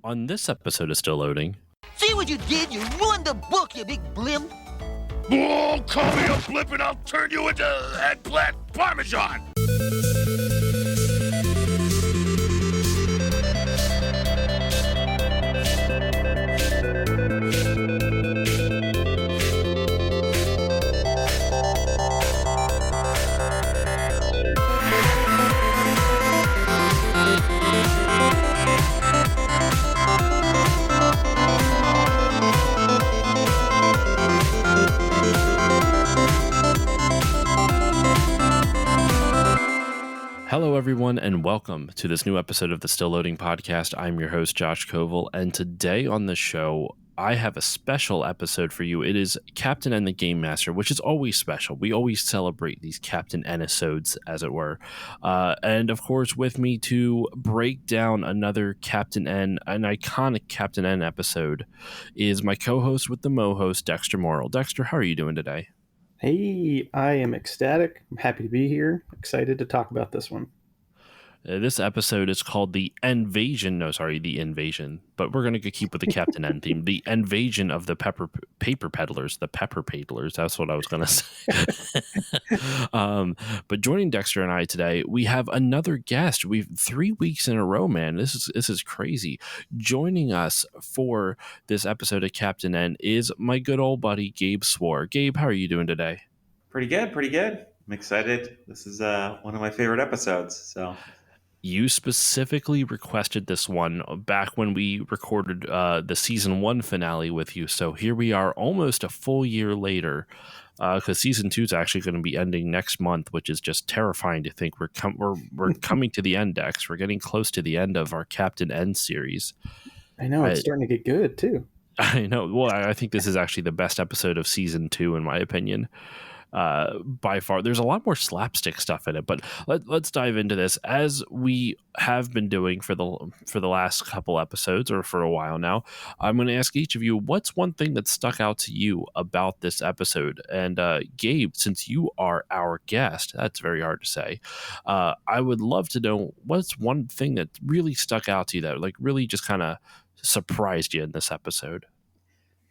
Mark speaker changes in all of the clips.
Speaker 1: On this episode of Still Loading.
Speaker 2: See what you did? You ruined the book, you big blimp.
Speaker 3: Oh, call me a blip and I'll turn you into eggplant parmesan.
Speaker 1: Hello, everyone, and welcome to this new episode of the Still Loading podcast. I'm your host, Josh Koval, and today on the show, I have a special episode for you. It is Captain N the Game Master, which is always special. We always celebrate these Captain N-isodes, as it were. And, of course, with me to break down another Captain N, an iconic Captain N episode, is my co-host with the Mo-host, Dexter Morrill. Dexter, how are you doing today?
Speaker 4: Hey, I am ecstatic. I'm happy to be here. Excited to talk about this one.
Speaker 1: This episode is called the Invasion, but we're going to keep with the Captain N theme. The Invasion of the Paper Peddlers, the Pepper Peddlers. That's what I was going to say. But joining Dexter and I today, we have another guest. We've 3 weeks in a row, man. This is crazy. Joining us for this episode of Captain N is my good old buddy, Gabe Swarr. Gabe, how are you doing today?
Speaker 5: Pretty good. I'm excited. This is one of my favorite episodes, so...
Speaker 1: You specifically requested this one back when we recorded the season 1 finale with you. So here we are almost a full year later, because season 2 is actually going to be ending next month, which is just terrifying to think. We're coming to the end, Dex. We're getting close to the end of our Captain N series.
Speaker 4: I know, it's starting to get good too.
Speaker 1: I know. Well, I think this is actually the best episode of season 2, in my opinion. By far. There's a lot more slapstick stuff in it, but let's dive into this as we have been doing for the last couple episodes, or for a while now. I'm going to ask each of you, what's one thing that stuck out to you about this episode? And Gabe, since you are our guest, that's very hard to say. I would love to know, what's one thing that really stuck out to you that like really just kind of surprised you in this episode?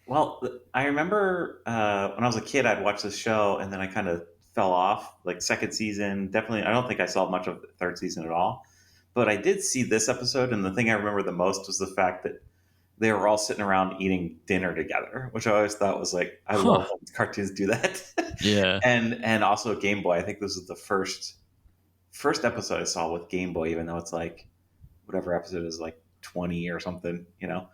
Speaker 5: Well, I remember when I was a kid, I'd watch this show, and then I kind of fell off. Like second season, definitely. I don't think I saw much of the third season at all. But I did see this episode, and the thing I remember the most was the fact that they were all sitting around eating dinner together, which I always thought was like, I love when cartoons do that.
Speaker 1: Yeah.
Speaker 5: And also Game Boy. I think this was the first episode I saw with Game Boy, even though it's like whatever episode is like 20 or something, you know.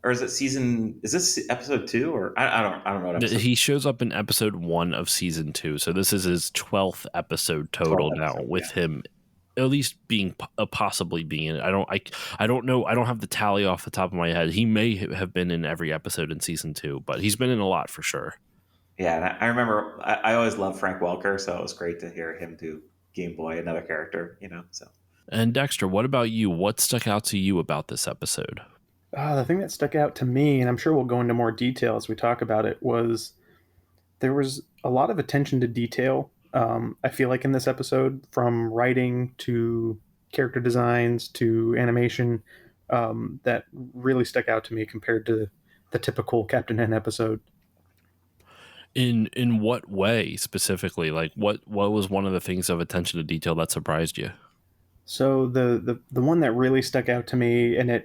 Speaker 5: Or is it is this episode 2 or I don't know what episode.
Speaker 1: He shows up in episode 1 of season 2, so this is his 12th episode total with him at least being possibly being in it. I don't know, I don't have the tally off the top of my head. He may have been in every episode in season 2, but he's been in a lot for sure.
Speaker 5: Yeah, and I remember I always loved Frank Welker, so it was great to hear him do Game Boy, another character, you know. So. And
Speaker 1: Dexter, what about you? What stuck out to you about this episode?
Speaker 4: The thing that stuck out to me, and I'm sure we'll go into more detail as we talk about it, was there was a lot of attention to detail. I feel like in this episode, from writing to character designs to animation, that really stuck out to me compared to the typical Captain N episode.
Speaker 1: In what way specifically? Like what was one of the things of attention to detail that surprised you?
Speaker 4: So the one that really stuck out to me, and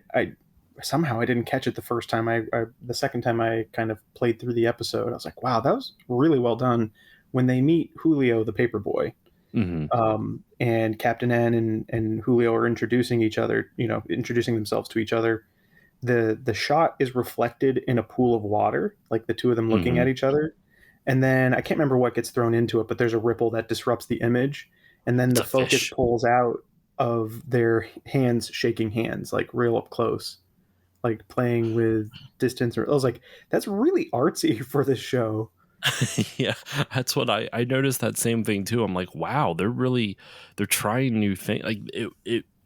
Speaker 4: somehow I didn't catch it the first time. The second time I kind of played through the episode, I was like, wow, that was really well done. When they meet Julio, the Paperboy, and Captain N and Julio are introducing themselves to each other. The shot is reflected in a pool of water, like the two of them looking at each other. And then I can't remember what gets thrown into it, but there's a ripple that disrupts the image. And then the focus pulls out of their hands shaking hands, like real up close. Like playing with distance. I was like, that's really artsy for this show.
Speaker 1: Yeah, that's what I noticed, that same thing too. I'm like, wow, they're trying new things. Like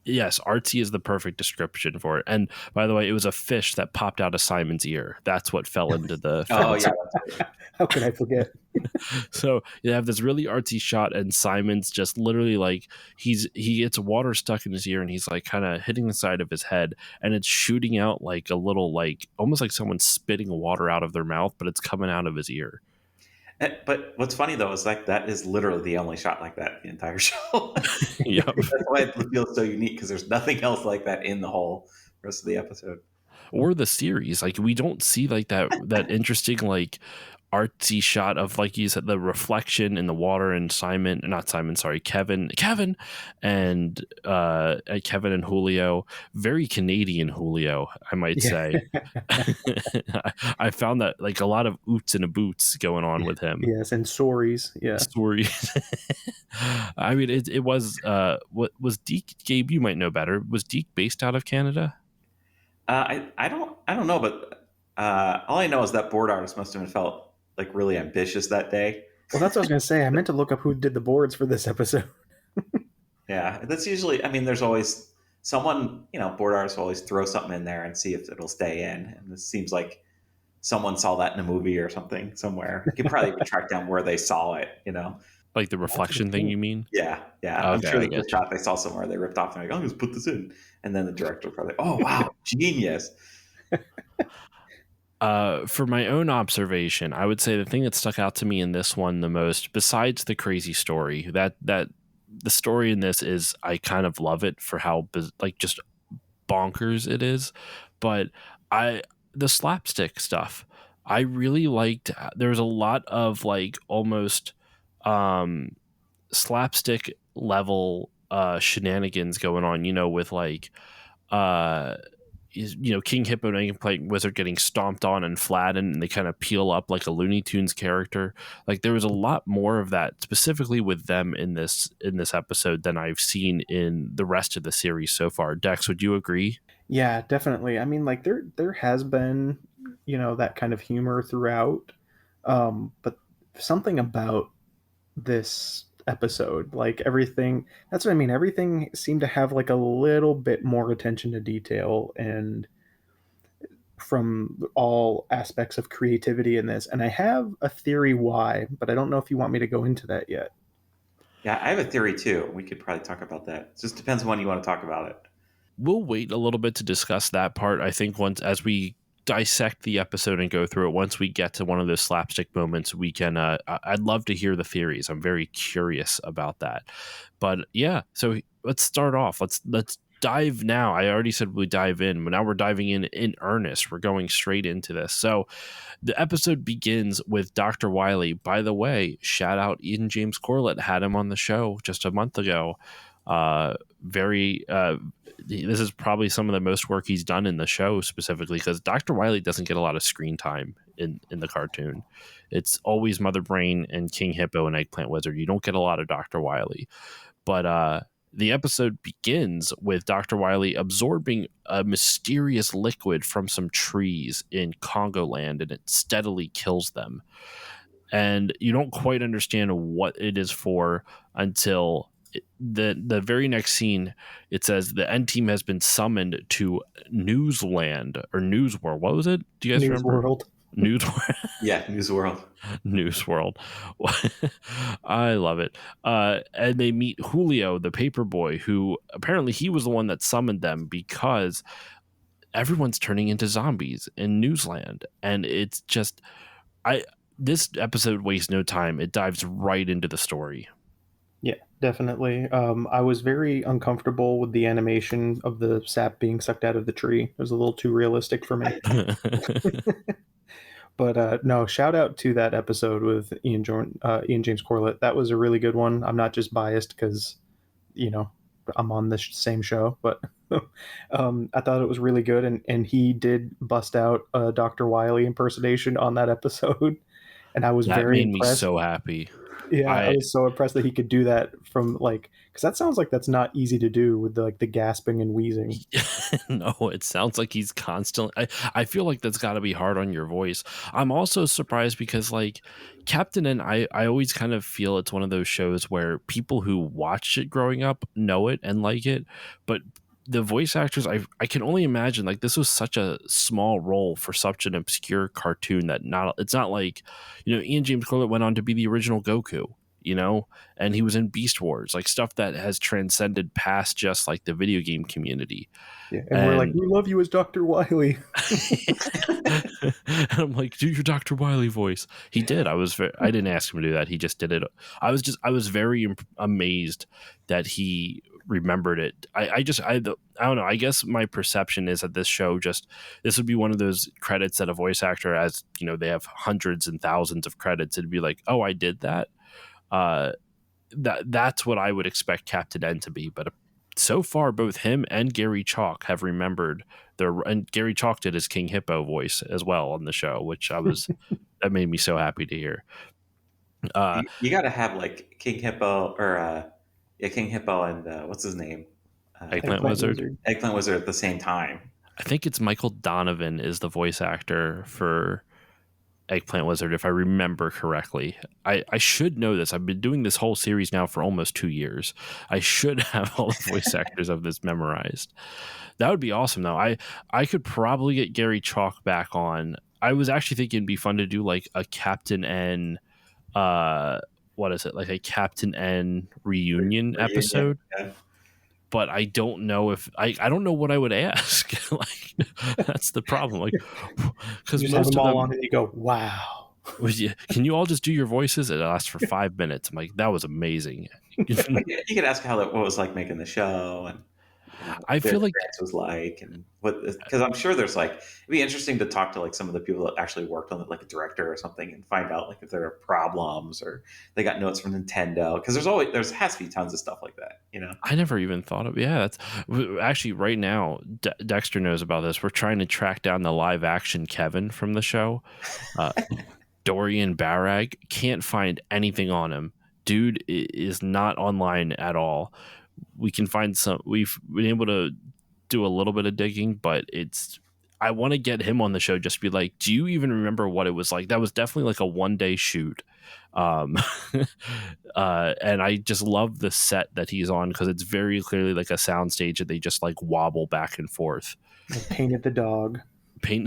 Speaker 1: yes, artsy is the perfect description for it. And by the way, it was a fish that popped out of Simon's ear. That's what fell into the.
Speaker 4: Oh yeah, how could I forget?
Speaker 1: So you have this really artsy shot, and Simon's just literally like he gets water stuck in his ear, and he's like kind of hitting the side of his head, and it's shooting out like a little like almost like someone spitting water out of their mouth, but it's coming out of his ear.
Speaker 5: But what's funny though is like that is literally the only shot like that in the entire show.
Speaker 1: Yeah.
Speaker 5: That's why it feels so unique, because there's nothing else like that in the whole rest of the episode.
Speaker 1: Or the series, like we don't see like that interesting like artsy shot of, like you said, the reflection in the water, and Kevin and Kevin and Julio, very Canadian Julio, I might say. I found that like a lot of oots and a boots going on with him.
Speaker 4: Yes, and stories. Yeah.
Speaker 1: Stories. I mean, it was what was Deke? Gabe, you might know better. Was Deke based out of Canada?
Speaker 5: I don't know, but all I know is that board artist must have felt like really ambitious that day.
Speaker 4: Well, that's what I was going to say. I meant to look up who did the boards for this episode.
Speaker 5: Yeah, that's usually. I mean, there's always someone. Board artists will always throw something in there and see if it'll stay in. And this seems like someone saw that in a movie or something somewhere. You could probably track down where they saw it.
Speaker 1: Like the reflection thing, you mean?
Speaker 5: Yeah.
Speaker 1: Okay,
Speaker 5: I'm sure the shot they saw somewhere they ripped off and like, oh, let's put this in. And then the director probably, oh wow, genius.
Speaker 1: For my own observation, I would say the thing that stuck out to me in this one the most, besides the crazy story, that the story in this is, I kind of love it for how like just bonkers it is, but the slapstick stuff, I really liked. There was a lot of like almost slapstick level shenanigans going on, with like King Hippo and Eggplant Wizard getting stomped on and flattened, and they kind of peel up like a Looney Tunes character. Like there was a lot more of that specifically with them in this episode than I've seen in the rest of the series so far. Dex, would you agree?
Speaker 4: Yeah, definitely. I mean, like there has been, that kind of humor throughout, but something about this episode, like everything, that's what I mean. Everything seemed to have like a little bit more attention to detail and from all aspects of creativity in this. And I have a theory why, but I don't know if you want me to go into that yet.
Speaker 5: Yeah, I have a theory too. We could probably talk about that. It just depends when you want to talk about it.
Speaker 1: We'll wait a little bit to discuss that part. I think once, as we dissect the episode and go through it, once we get to one of those slapstick moments, we can I'd love to hear the theories. I'm very curious about that. But yeah, so let's start off. Let's dive now. I already said we dive in, but now we're diving in earnest. We're going straight into this. So the episode begins with Dr. Wily. By the way, shout out Ian James Corlett, had him on the show just a month ago. This is probably some of the most work he's done in the show, specifically because Dr. Wily doesn't get a lot of screen time in the cartoon. It's always Mother Brain and King Hippo and Eggplant Wizard. You don't get a lot of Dr. Wily. But the episode begins with Dr. Wily absorbing a mysterious liquid from some trees in Congo land, and it steadily kills them. And you don't quite understand what it is for until the very next scene. It says the end team has been summoned to Newsland or Newsworld. What was it? Do you guys remember? Newsworld.
Speaker 5: Yeah, Newsworld.
Speaker 1: Newsworld. I love it. And they meet Julio, the Paperboy, who apparently he was the one that summoned them because everyone's turning into zombies in Newsland. And it's just, this episode wastes no time. It dives right into the story.
Speaker 4: Yeah, definitely. I was very uncomfortable with the animation of the sap being sucked out of the tree. It was a little too realistic for me. But no, shout out to that episode with Ian James Corlett. That was a really good one. I'm not just biased because, I'm on the same show, but I thought it was really good. And he did bust out a Dr. Wily impersonation on that episode. And I was very impressed.
Speaker 1: That made me so happy.
Speaker 4: Yeah, I was so impressed that he could do that from because that sounds like that's not easy to do with the gasping and wheezing.
Speaker 1: No, it sounds like he's constantly. I feel like that's got to be hard on your voice. I'm also surprised because Captain and I always kind of feel it's one of those shows where people who watched it growing up know it and like it, but the voice actors, I can only imagine, like, this was such a small role for such an obscure cartoon that it's not like, Ian James Corlett went on to be the original Goku, and he was in Beast Wars, like stuff that has transcended past just like the video game community.
Speaker 4: Yeah, and we're like, we love you as Dr. Wily.
Speaker 1: And I'm like, do your Dr. Wily voice. He did. I didn't ask him to do that. He just did it. I was very amazed that he remembered it. I don't know. I guess my perception is that this would be one of those credits that a voice actor, as they have hundreds and thousands of credits. It'd be like, oh, I did that. That's what I would expect Captain N to be. But so far, both him and Gary Chalk have remembered and Gary Chalk did his King Hippo voice as well on the show, which that made me so happy to hear.
Speaker 5: You got to have like King Hippo King Hippo and what's his name?
Speaker 1: Eggplant Wizard.
Speaker 5: Eggplant Wizard at the same time.
Speaker 1: I think it's Michael Donovan is the voice actor for Eggplant Wizard, if I remember correctly. I should know this. I've been doing this whole series now for almost 2 years. I should have all the voice actors of this memorized. That would be awesome, though. I could probably get Gary Chalk back on. I was actually thinking it'd be fun to do like a Captain N, what is it? Like a Captain N reunion episode. Yeah. But I don't know if I don't know what I would ask. Like, that's the problem. Like, because
Speaker 4: you have them all on and you go, wow.
Speaker 1: Can you all just do your voices? It lasts for 5 minutes. I'm like, that was amazing.
Speaker 5: You could ask what it was like making the show, and
Speaker 1: I feel like
Speaker 5: it was like, and because I'm sure there's like, it'd be interesting to talk to like some of the people that actually worked on it, like a director or something, and find out like if there are problems or they got notes from Nintendo, because there has to be tons of stuff like that,
Speaker 1: I never even thought of that's actually right now. Dexter knows about this. We're trying to track down the live action Kevin from the show. Dorian Barag, can't find anything on him. Dude is not online at all. We can find we've been able to do a little bit of digging, but I want to get him on the show, just be like, do you even remember what it was like? That was definitely like a 1-day shoot. And I just love the set that he's on, because it's very clearly like a soundstage that they just like wobble back and forth.
Speaker 4: They painted the dog.
Speaker 1: They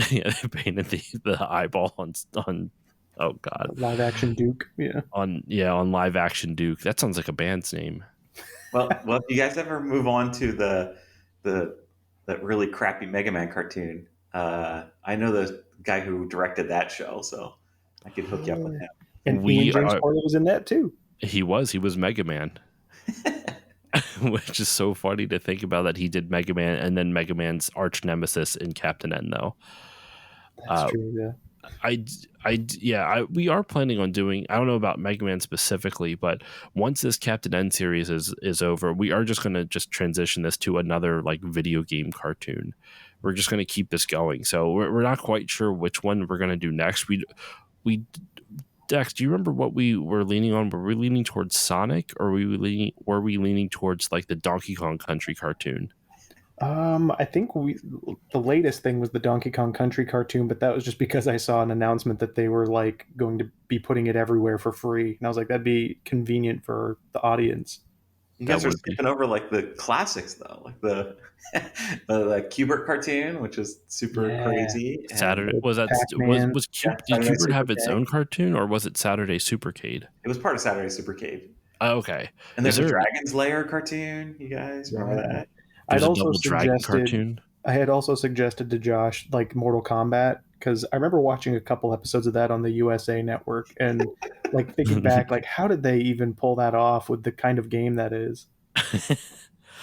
Speaker 1: painted the eyeball on oh god,
Speaker 4: live action Duke.
Speaker 1: On live action Duke. That sounds like a band's name.
Speaker 5: Well, if you guys ever move on to that really crappy Mega Man cartoon, I know the guy who directed that show, so I could hook you up with him.
Speaker 4: And Ian James Corlett was in that too.
Speaker 1: He was Mega Man. Which is so funny to think about, that he did Mega Man and then Mega Man's arch nemesis in Captain N, though.
Speaker 4: That's true, yeah.
Speaker 1: We are planning on doing, I don't know about Mega Man specifically, but once this Captain N series is over, we are just going to transition this to another like video game cartoon. We're just going to keep this going. So we're not quite sure which one we're going to do next. Dex, do you remember what we were leaning on? Were we leaning towards Sonic, or were we leaning towards like the Donkey Kong Country cartoon?
Speaker 4: I think the latest thing was the Donkey Kong Country cartoon, but that was just because I saw an announcement that they were like going to be putting it everywhere for free, and I was like, that'd be convenient for the audience.
Speaker 5: You guys are skipping over like the classics though, like the Q*bert cartoon, which is super crazy.
Speaker 1: Saturday did Q*bert have its own cartoon, or was it Saturday Supercade?
Speaker 5: It was part of Saturday Supercade.
Speaker 1: Oh, okay.
Speaker 5: And there's a Dragon's Lair cartoon. You guys remember that?
Speaker 4: I had also suggested to Josh like Mortal Kombat, because I remember watching a couple episodes of that on the USA Network, and like thinking back, like how did they even pull that off with the kind of game that is?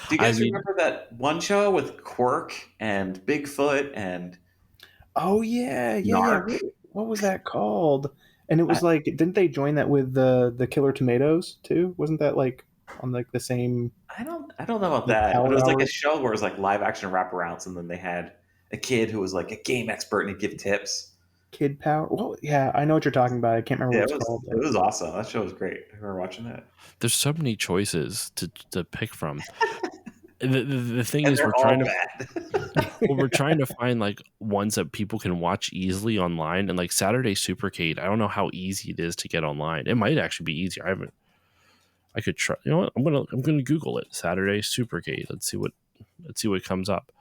Speaker 5: Do you guys remember that one show with Quirk and Bigfoot and?
Speaker 4: Oh yeah. What was that called? And it was like, didn't they join that with the Killer Tomatoes too? Wasn't that like on like the same?
Speaker 5: I don't know about that. But it was like a show where it was like live action wraparounds, and then they had a kid who was like a game expert and he'd give tips.
Speaker 4: Kid Power. Well, yeah, I know what you're talking about. I can't remember what it's called.
Speaker 5: It was awesome. That show was great. I remember watching that.
Speaker 1: There's so many choices to pick from. The thing is, we're trying to find like ones that people can watch easily online, and like Saturday Supercade, I don't know how easy it is to get online. It might actually be easier. I could try. You know what? I'm gonna Google it. Saturday Supercade. Let's see what Let's see what comes up.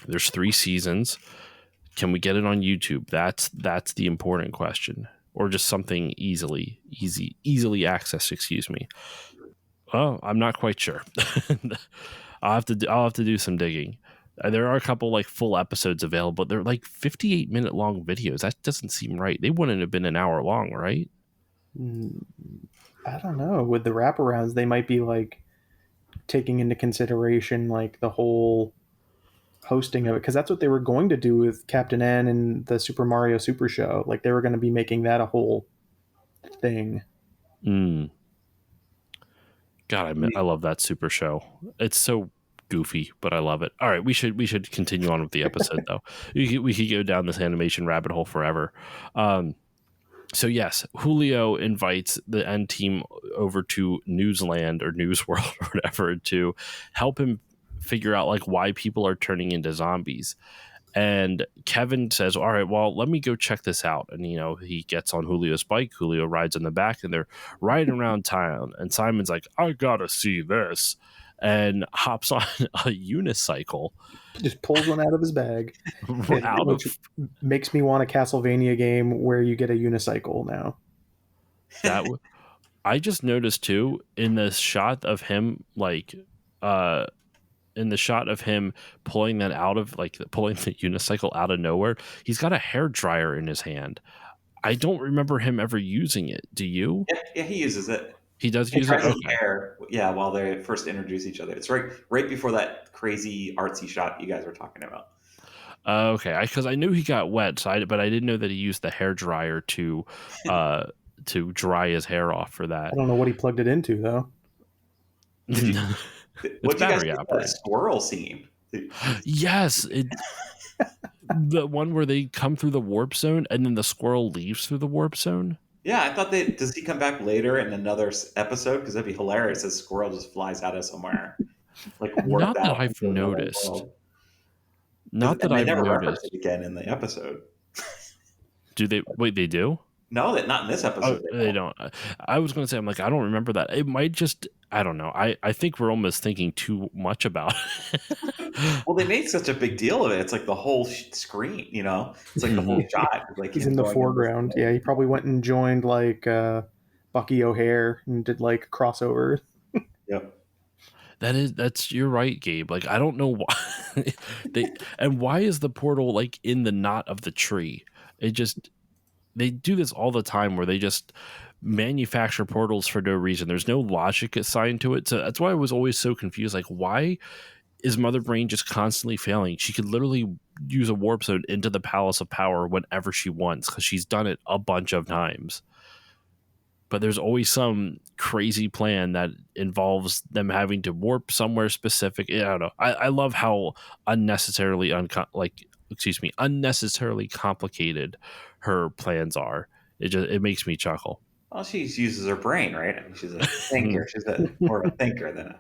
Speaker 1: There's 3 seasons. Can we get it on YouTube? That's the important question, or just something easily accessed. Excuse me. Oh, I'm not quite sure. I'll have to do some digging. There are a couple like full episodes available. They're like 58-minute long videos. That doesn't seem right. They wouldn't have been an hour long, right?
Speaker 4: I don't know. With the wraparounds, they might be like taking into consideration like the whole hosting of it, because that's what they were going to do with Captain N and the Super Mario Super Show. Like they were going to be making that a whole thing.
Speaker 1: God, I love that Super Show. It's so goofy, but I love it. All right, we should continue on with the episode though. We could go down this animation rabbit hole forever. So yes, Julio invites the N team over to Newsland or News World or whatever to help him figure out like why people are turning into zombies. And Kevin says, all right, well, let me go check this out. And, he gets on Julio's bike. Julio rides in the back and they're riding around town. And Simon's like, I got to see this. And hops on a unicycle.
Speaker 4: Just pulls one out of his bag. Which makes me want a Castlevania game where you get a unicycle now.
Speaker 1: I just noticed too, in the shot of him, pulling that out of pulling the unicycle out of nowhere, he's got a hair dryer in his hand. I don't remember him ever using it. Do you?
Speaker 5: Yeah, he uses it.
Speaker 1: He does use it.
Speaker 5: Okay. Hair, while they first introduce each other. It's right before that crazy artsy shot you guys were talking about.
Speaker 1: Okay, because I knew he got wet, but I didn't know that he used the hair dryer to dry his hair off for that.
Speaker 4: I don't know what he plugged it into though.
Speaker 5: What do you guys think of that squirrel scene?
Speaker 1: Yes, the one where they come through the warp zone and then the squirrel leaves through the warp zone.
Speaker 5: Yeah, I thought does he come back later in another episode? Because that'd be hilarious. This squirrel just flies out of somewhere,
Speaker 1: not that I've noticed. Not that I've
Speaker 5: never
Speaker 1: noticed.
Speaker 5: Reference it again in the episode.
Speaker 1: Do they? Wait, they do?
Speaker 5: No, not in this episode.
Speaker 1: Oh, they don't. I was going to say, I'm like, I don't remember that. It might just, I don't know. I think we're almost thinking too much about it.
Speaker 5: Well, they made such a big deal of it. It's like the whole screen, It's like the whole shot. Like
Speaker 4: he's in the foreground. Yeah, he probably went and joined like Bucky O'Hare and did like crossover.
Speaker 5: Yep.
Speaker 1: You're right, Gabe. Like, I don't know why and why is the portal like in the knot of the tree? They do this all the time where they just manufacture portals for no reason. There's no logic assigned to it. So that's why I was always so confused. Like, why is Mother Brain just constantly failing? She could literally use a warp zone into the Palace of Power whenever she wants because she's done it a bunch of times. But there's always some crazy plan that involves them having to warp somewhere specific. I don't know. I love how unnecessarily complicated her plans are. It makes me chuckle.
Speaker 5: Well, she uses her brain, right? I mean, she's a thinker. She's more of a thinker than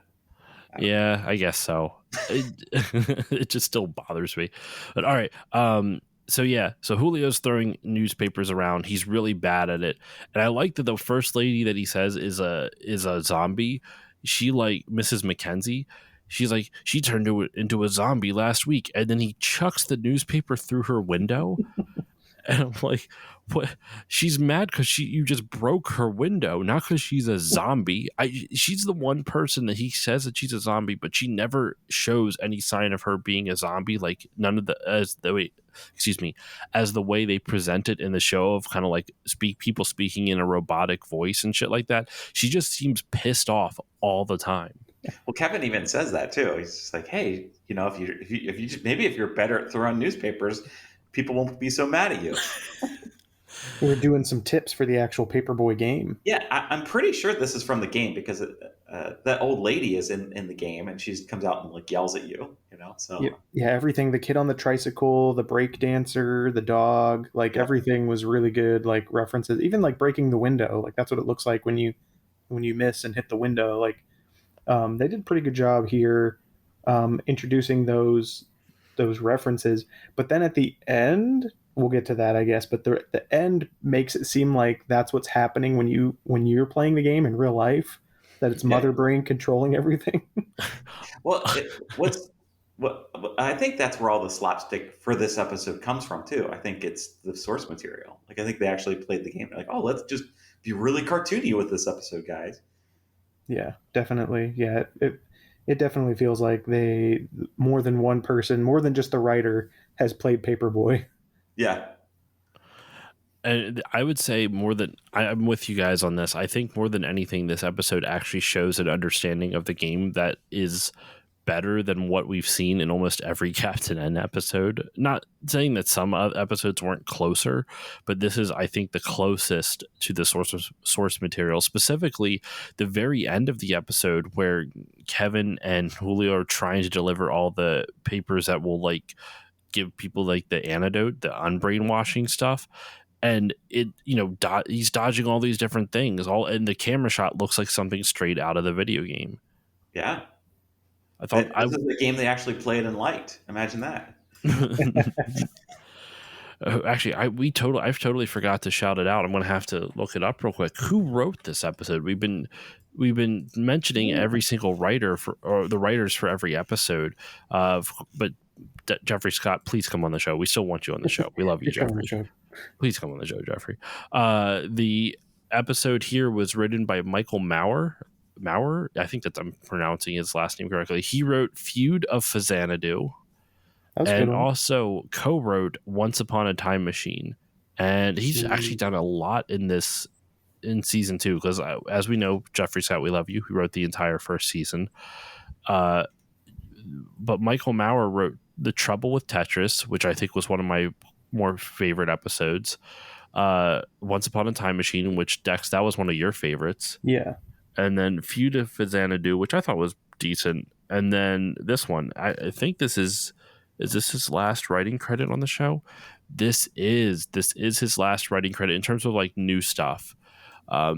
Speaker 1: Yeah, I guess so. It just still bothers me. But all right. So Julio's throwing newspapers around. He's really bad at it. And I like that the first lady that he says is a zombie. She like Mrs. Mackenzie. She's like, she turned into a zombie last week. And then he chucks the newspaper through her window. And I'm like, what? She's mad because you just broke her window, not because she's a zombie. She's the one person that he says that she's a zombie, but she never shows any sign of her being a zombie. Like as the way they present it in the show of kind of like people speaking in a robotic voice and shit like that. She just seems pissed off all the time.
Speaker 5: Well, Kevin even says that too. He's just like, hey, if you're better at throwing newspapers, people won't be so mad at you.
Speaker 4: We're doing some tips for the actual Paperboy game.
Speaker 5: Yeah, I'm pretty sure this is from the game because that old lady is in the game and she comes out and like yells at you, So
Speaker 4: yeah, everything. The kid on the tricycle, the break dancer, the dog, everything was really good. Like references, even like breaking the window. Like that's what it looks like when you miss and hit the window. Like they did a pretty good job here introducing those references. But then at the end, we'll get to that, I guess. But the end makes it seem like that's what's happening when you're playing the game in real life. that it's
Speaker 5: Yeah.
Speaker 4: Mother Brain controlling everything.
Speaker 5: Well, what I think that's where all the slapstick for this episode comes from too. I think it's the source material. Like I think they actually played the game. They're like, oh, let's just be really cartoony with this episode, guys.
Speaker 4: Yeah, definitely. Yeah, it definitely feels like they more than one person, more than just the writer, has played Paperboy.
Speaker 5: Yeah,
Speaker 1: And I would say I'm with you guys on this. I think more than anything, this episode actually shows an understanding of the game that is better than what we've seen in almost every Captain N episode. Not saying that some episodes weren't closer, but this is, I think, the closest to the source material. Specifically, the very end of the episode where Kevin and Julio are trying to deliver all the papers that will like give people like the antidote, the unbrainwashing stuff. And it, he's dodging all these different things. And the camera shot looks like something straight out of the video game.
Speaker 5: yeah.
Speaker 1: I thought
Speaker 5: This is the game they actually played and liked. Imagine that.
Speaker 1: Actually, I've totally forgot to shout it out. I'm going to have to look it up real quick. Who wrote this episode? We've been mentioning every single writer or the writers for every episode. But Jeffrey Scott, please come on the show. We still want you on the show. We love you, Jeffrey. Please come on the show, Jeffrey. The episode here was written by Michael Maurer. I think that I'm pronouncing his last name correctly. He wrote Feud of Xanadu and also co-wrote Once Upon a Time Machine. And he's actually done a lot in season 2 because, as we know, Jeffrey Scott, we love you. He wrote the entire first season. But Michael Maurer wrote The Trouble with Tetris, which I think was one of my more favorite episodes. Once Upon a Time Machine, which Dex, that was one of your favorites.
Speaker 4: Yeah.
Speaker 1: And then Feud of Xanadu, which I thought was decent. And then this one, I think this is this his last writing credit on the show? This is his last writing credit in terms of like new stuff.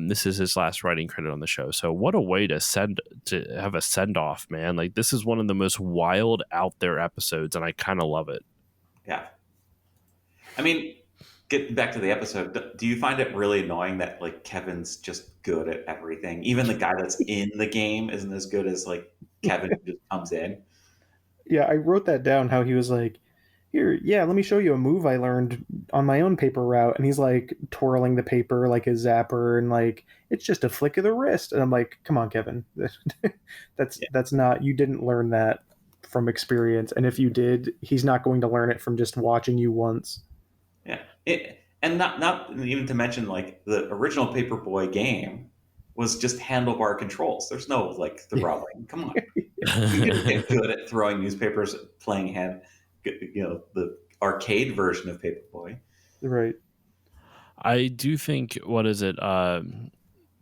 Speaker 1: This is his last writing credit on the show. So what a way to have a send off, man. Like this is one of the most wild out there episodes, and I kind of love it.
Speaker 5: Yeah. I mean, getting back to the episode, do you find it really annoying that like Kevin's just good at everything? Even the guy that's in the game isn't as good as like Kevin who just comes in.
Speaker 4: Yeah, I wrote that down. How he was like, "Here, yeah, let me show you a move I learned on my own paper route," and he's like twirling the paper like his zapper, and like it's just a flick of the wrist. And I'm like, "Come on, Kevin, that's not. You didn't learn that from experience, and if you did, he's not going to learn it from just watching you once."
Speaker 5: Yeah, and not even to mention like the original Paperboy game was just handlebar controls. There's no like throttling. Come on, you can get good at throwing newspapers, playing the arcade version of Paperboy.
Speaker 4: Right.
Speaker 1: I do think, what is it?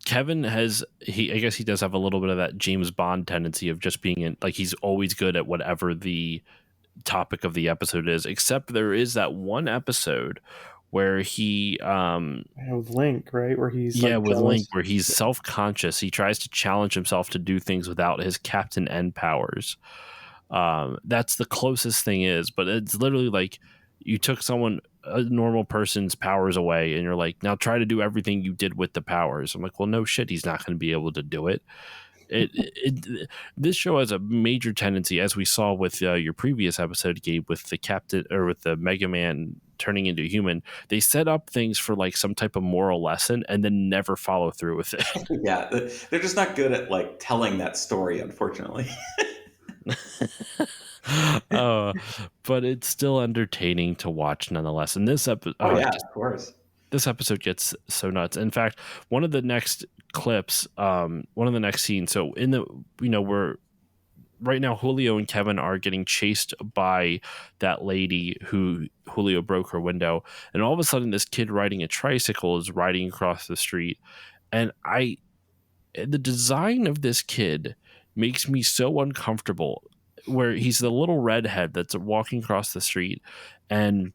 Speaker 1: Kevin I guess he does have a little bit of that James Bond tendency of just being in, like he's always good at whatever the topic of the episode is, except there is that one episode where he
Speaker 4: with Link, right, where he's
Speaker 1: with Link, where he's self-conscious. He tries to challenge himself to do things without his Captain N powers. That's the closest thing is, but it's literally like you took a normal person's powers away and you're like, now try to do everything you did with the powers. I'm like, well, no shit, he's not going to be able to do it. This show has a major tendency, as we saw with your previous episode, Gabe, with the Captain or with the Mega Man turning into a human. They set up things for like some type of moral lesson and then never follow through with it.
Speaker 5: Yeah, they're just not good at like telling that story, unfortunately.
Speaker 1: But it's still entertaining to watch nonetheless. And this episode,
Speaker 5: of course,
Speaker 1: this episode gets so nuts. In fact, one of the next clips, one of the next scenes. So we're right now, Julio and Kevin are getting chased by that lady who Julio broke her window, and all of a sudden, this kid riding a tricycle is riding across the street, and the design of this kid makes me so uncomfortable. Where he's the little redhead that's walking across the street, and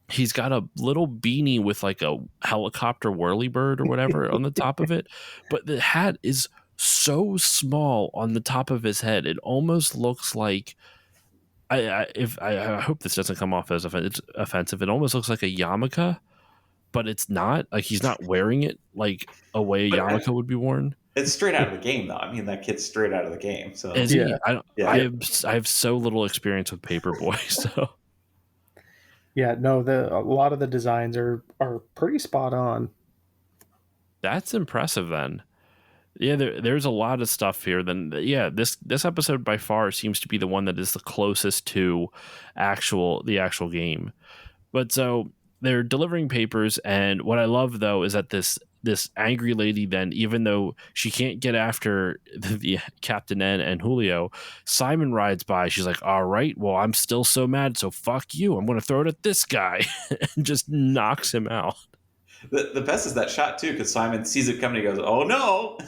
Speaker 1: he's got a little beanie with like a helicopter whirly bird or whatever on the top of it. But the hat is so small on the top of his head. It almost looks like, I hope this doesn't come off as offensive. It almost looks like a yarmulke, but it's not. Like he's not wearing it like a way a yarmulke would be worn.
Speaker 5: It's straight out of the game, though. I mean, that kid's straight out of the game. So
Speaker 1: Is
Speaker 4: Yeah.
Speaker 1: he?
Speaker 5: Yeah.
Speaker 1: I have so little experience with Paperboy, so
Speaker 4: Yeah, no, a lot of the designs are pretty spot on.
Speaker 1: that's impressive. Then, yeah, there's a lot of stuff here. Then, yeah, this episode by far seems to be the one that is the closest to the actual game. But so they're delivering papers, and what I love though is that this angry lady, then, even though she can't get after the Captain N and Julio, Simon rides by. She's like, all right, well, I'm still so mad, so fuck you, I'm gonna throw it at this guy. And just knocks him out.
Speaker 5: The best is that shot too, because Simon sees it coming. He goes, "Oh no!"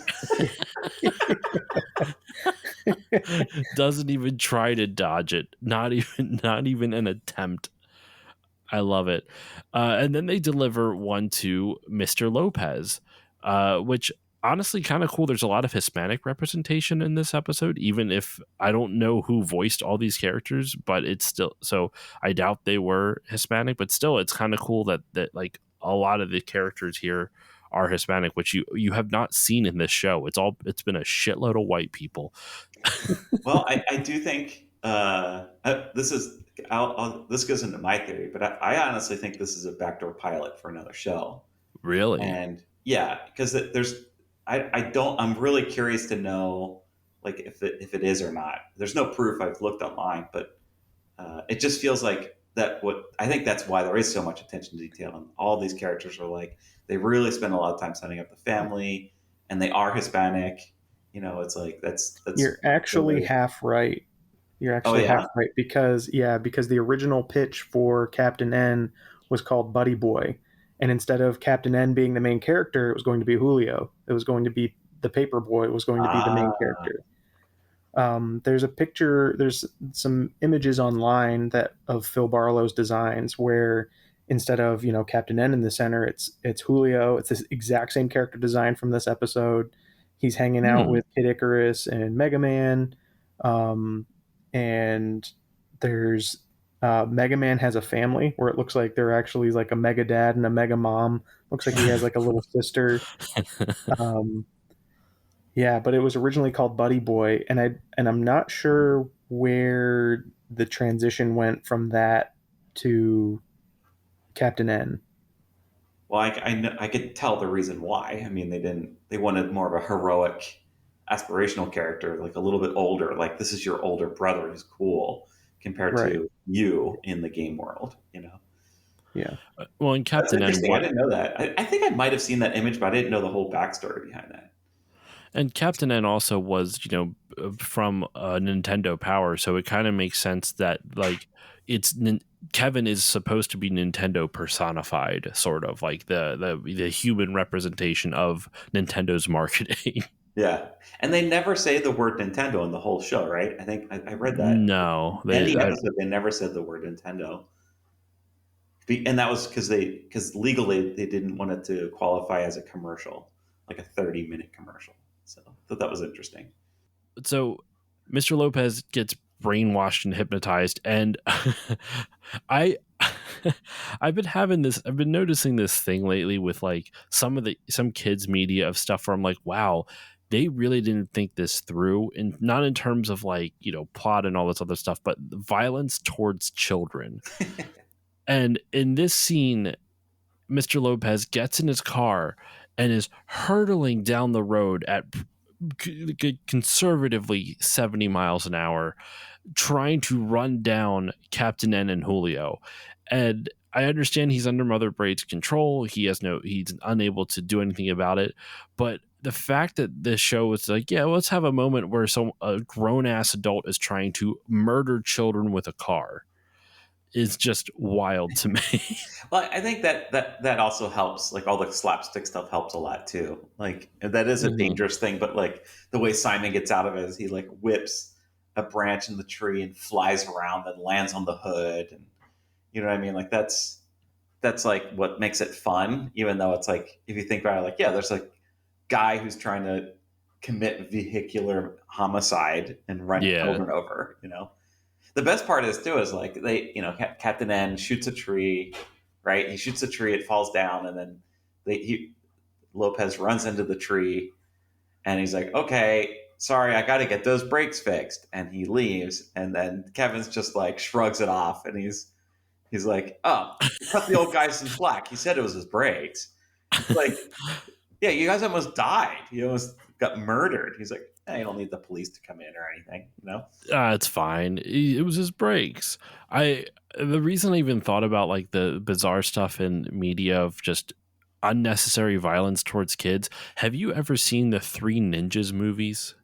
Speaker 1: Doesn't even try to dodge it. Not even an attempt. I love it. And then they deliver one to Mr. Lopez, which honestly kind of cool. There's a lot of Hispanic representation in this episode, even if I don't know who voiced all these characters, but it's still, so I doubt they were Hispanic, but still it's kind of cool that like a lot of the characters here are Hispanic, which you have not seen in this show. It's been a shitload of white people.
Speaker 5: Well, I do think this is this goes into my theory, but I honestly think this is a backdoor pilot for another show.
Speaker 1: Really?
Speaker 5: And yeah, because I'm really curious to know like if it is or not. There's no proof. I've looked online, but it just feels like that. What I think that's why there is so much attention to detail, and all these characters are like they really spend a lot of time setting up the family, and they are Hispanic. You know, it's like that's
Speaker 4: You're actually half right. You're actually half right because the original pitch for Captain N was called Buddy Boy, and instead of Captain N being the main character, it was going to be Julio. It was going to be the Paperboy. It was going to be the main character. There's a picture. There's some images online of Phil Barlow's designs where instead of Captain N in the center, it's Julio. It's this exact same character design from this episode. He's hanging out with Kid Icarus and Mega Man. And there's Mega Man has a family where it looks like they're actually like a Mega Dad and a Mega Mom. Looks like he has like a little sister. Yeah, but it was originally called Buddy Boy, and I'm not sure where the transition went from that to Captain N.
Speaker 5: Well, I could tell the reason why. I mean, they wanted more of a heroic, aspirational character, like a little bit older. Like this is your older brother who's cool compared to you in the game world.
Speaker 4: Yeah.
Speaker 1: Well, in Captain N,
Speaker 5: I didn't know that. I think I might have seen that image, but I didn't know the whole backstory behind that.
Speaker 1: And Captain N also was, from Nintendo Power, so it kind of makes sense that like Kevin is supposed to be Nintendo personified, sort of like the human representation of Nintendo's marketing.
Speaker 5: Yeah, and they never say the word Nintendo in the whole show, right? I think I read that.
Speaker 1: No,
Speaker 5: they never said the word Nintendo, and that was because legally they didn't want it to qualify as a commercial, like a 30-minute commercial. So I thought that was interesting.
Speaker 1: So Mr. Lopez gets brainwashed and hypnotized, and I've been noticing this thing lately with like some kids media of stuff where I'm like, wow, they really didn't think this through, and not in terms of like plot and all this other stuff, but violence towards children. And in this scene, Mr. Lopez gets in his car and is hurtling down the road at conservatively 70 miles an hour, trying to run down Captain N and Julio. And I understand he's under Mother Braid's control. He's unable to do anything about it. But the fact that this show is like, yeah, let's have a moment where a grown ass adult is trying to murder children with a car is just wild to me.
Speaker 5: Well, I think that also helps. Like all the slapstick stuff helps a lot too. Like that is a dangerous thing, but like the way Simon gets out of it is he like whips a branch in the tree and flies around and lands on the hood, and you know what I mean. Like that's like what makes it fun, even though it's like if you think about it, like yeah, there's a guy who's trying to commit vehicular homicide and run children over, The best part is too is like they, Captain N shoots a tree, right? He shoots a tree, it falls down, and then Lopez runs into the tree, And he's like, okay, sorry, I got to get those brakes fixed. And he leaves. And then Kevin's just like shrugs it off. And he's like, oh, cut the old guy some slack. He said it was his brakes. Like, yeah, you guys almost died. You almost got murdered. He's like, you don't need the police to come in or anything, you know?
Speaker 1: It's fine. It was his brakes. The reason I even thought about like the bizarre stuff in media of just unnecessary violence towards kids. Have you ever seen the Three Ninjas movies?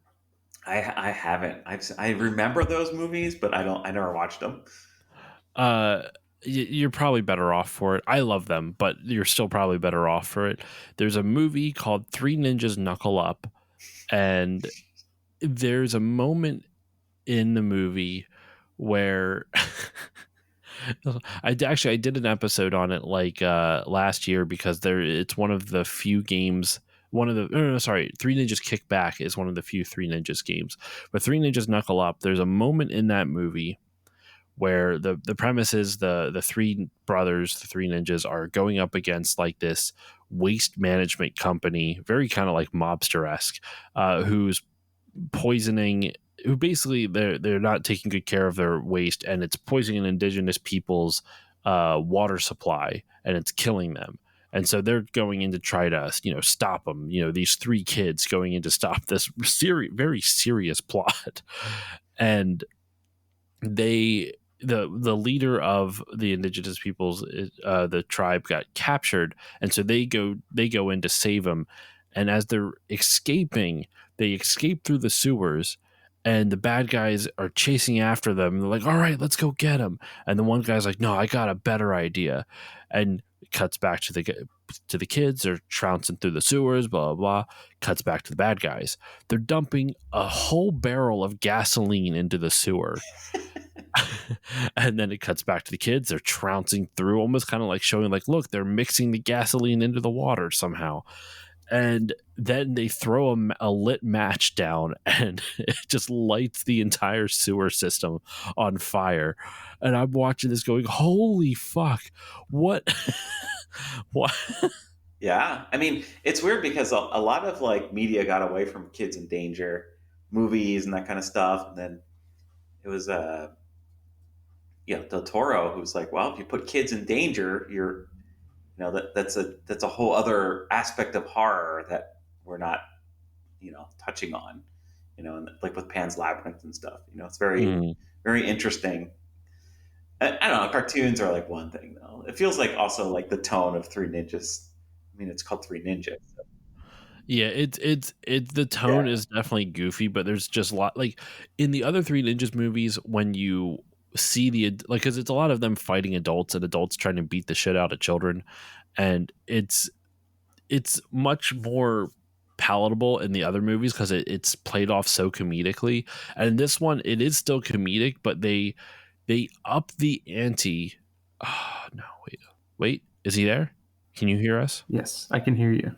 Speaker 5: I haven't. I remember those movies, but I never watched them.
Speaker 1: You're probably better off for it. I love them, but you're still probably better off for it. There's a movie called Three Ninjas Knuckle Up, and there's a moment in the movie where I did an episode on it like last year because it's one of the few games. Three Ninjas Kick Back is one of the few Three Ninjas games. But Three Ninjas Knuckle Up, there's a moment in that movie where the premise is the three brothers, the three ninjas, are going up against like this waste management company, very kind of like mobster-esque, who's poisoning, who basically they're not taking good care of their waste, and it's poisoning indigenous people's water supply, and it's killing them. And so they're going in to try to, stop them. These three kids going in to stop this very serious plot, and the leader of the indigenous peoples, the tribe, got captured, and so they go in to save him. And as they're escaping, they escape through the sewers, and the bad guys are chasing after them. They're like, all right, let's go get him. And the one guy's like, no, I got a better idea. And it cuts back to the kids. They're trouncing through the sewers, blah, blah, blah. Cuts back to the bad guys. They're dumping a whole barrel of gasoline into the sewer. And then it cuts back to the kids. They're trouncing through, almost kind of like showing like, look, they're mixing the gasoline into the water somehow. And then they throw a lit match down, and it just lights the entire sewer system on fire. And I'm watching this going, holy fuck, what? What?
Speaker 5: Yeah. I mean, it's weird because a lot of like media got away from kids in danger, movies and that kind of stuff. And then it was, Del Toro, who's like, well, if you put kids in danger, you're, that's a whole other aspect of horror that we're not, touching on, and like with Pan's Labyrinth and stuff. It's very, very interesting. I don't know. Cartoons are like one thing though. It feels like also like the tone of Three Ninjas. I mean, it's called Three Ninjas. So.
Speaker 1: Yeah, it's the tone is definitely goofy, but there's just a lot like in the other Three Ninjas movies when you see because it's a lot of them fighting adults and adults trying to beat the shit out of children, and it's much more palatable in the other movies because it's played off so comedically, and in this one it is still comedic, but they up the ante. Oh no, wait, is he there? Can you hear us?
Speaker 4: Yes, I can hear you.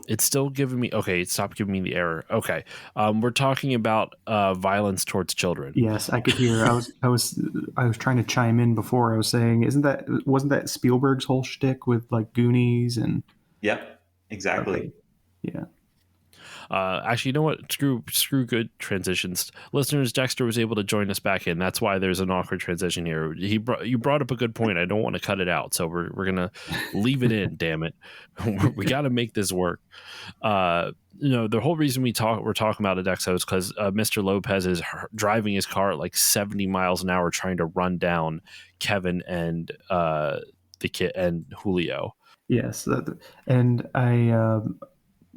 Speaker 1: It's still giving me it stopped giving me the error. Okay, we're talking about violence towards children.
Speaker 4: Yes, I could hear. I was trying to chime in before. I was saying, wasn't that Spielberg's whole shtick with like Goonies and?
Speaker 5: Yep, exactly.
Speaker 4: Okay. Yeah.
Speaker 1: Actually, you know what? Screw good transitions. Listeners, Dexter was able to join us back in. That's why there's an awkward transition here. You brought up a good point. I don't want to cut it out, so we're gonna leave it in. Damn it, we got to make this work. The whole reason we're talking about Adexo is because Mr. Lopez is driving his car at like 70 miles an hour, trying to run down Kevin and the kid and Julio.
Speaker 4: Yes, and I.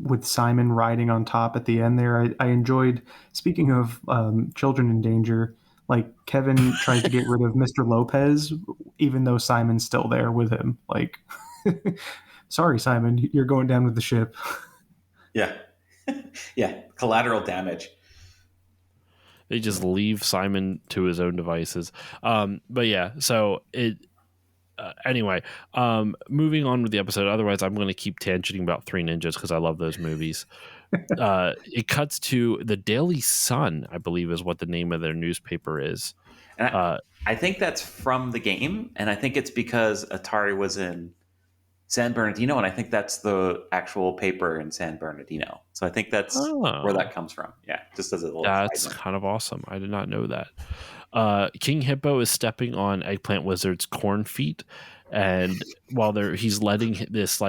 Speaker 4: With Simon riding on top at the end there, I enjoyed, speaking of children in danger, like Kevin tries to get rid of Mr. Lopez, even though Simon's still there with him. Like, sorry, Simon, you're going down with the ship.
Speaker 5: Yeah. Yeah. Collateral damage.
Speaker 1: They just leave Simon to his own devices. But yeah, so anyway, moving on with the episode. Otherwise, I'm going to keep tangenting about Three Ninjas because I love those movies. It cuts to the Daily Sun, I believe is what the name of their newspaper is.
Speaker 5: And I think that's from the game, and I think it's because Atari was in San Bernardino, and I think that's the actual paper in San Bernardino. So I think that's where that comes from. Yeah, just as a little side
Speaker 1: That's
Speaker 5: note.
Speaker 1: kind of awesome. I did not know that. King Hippo is stepping on Eggplant Wizard's corn feet, and while he's letting this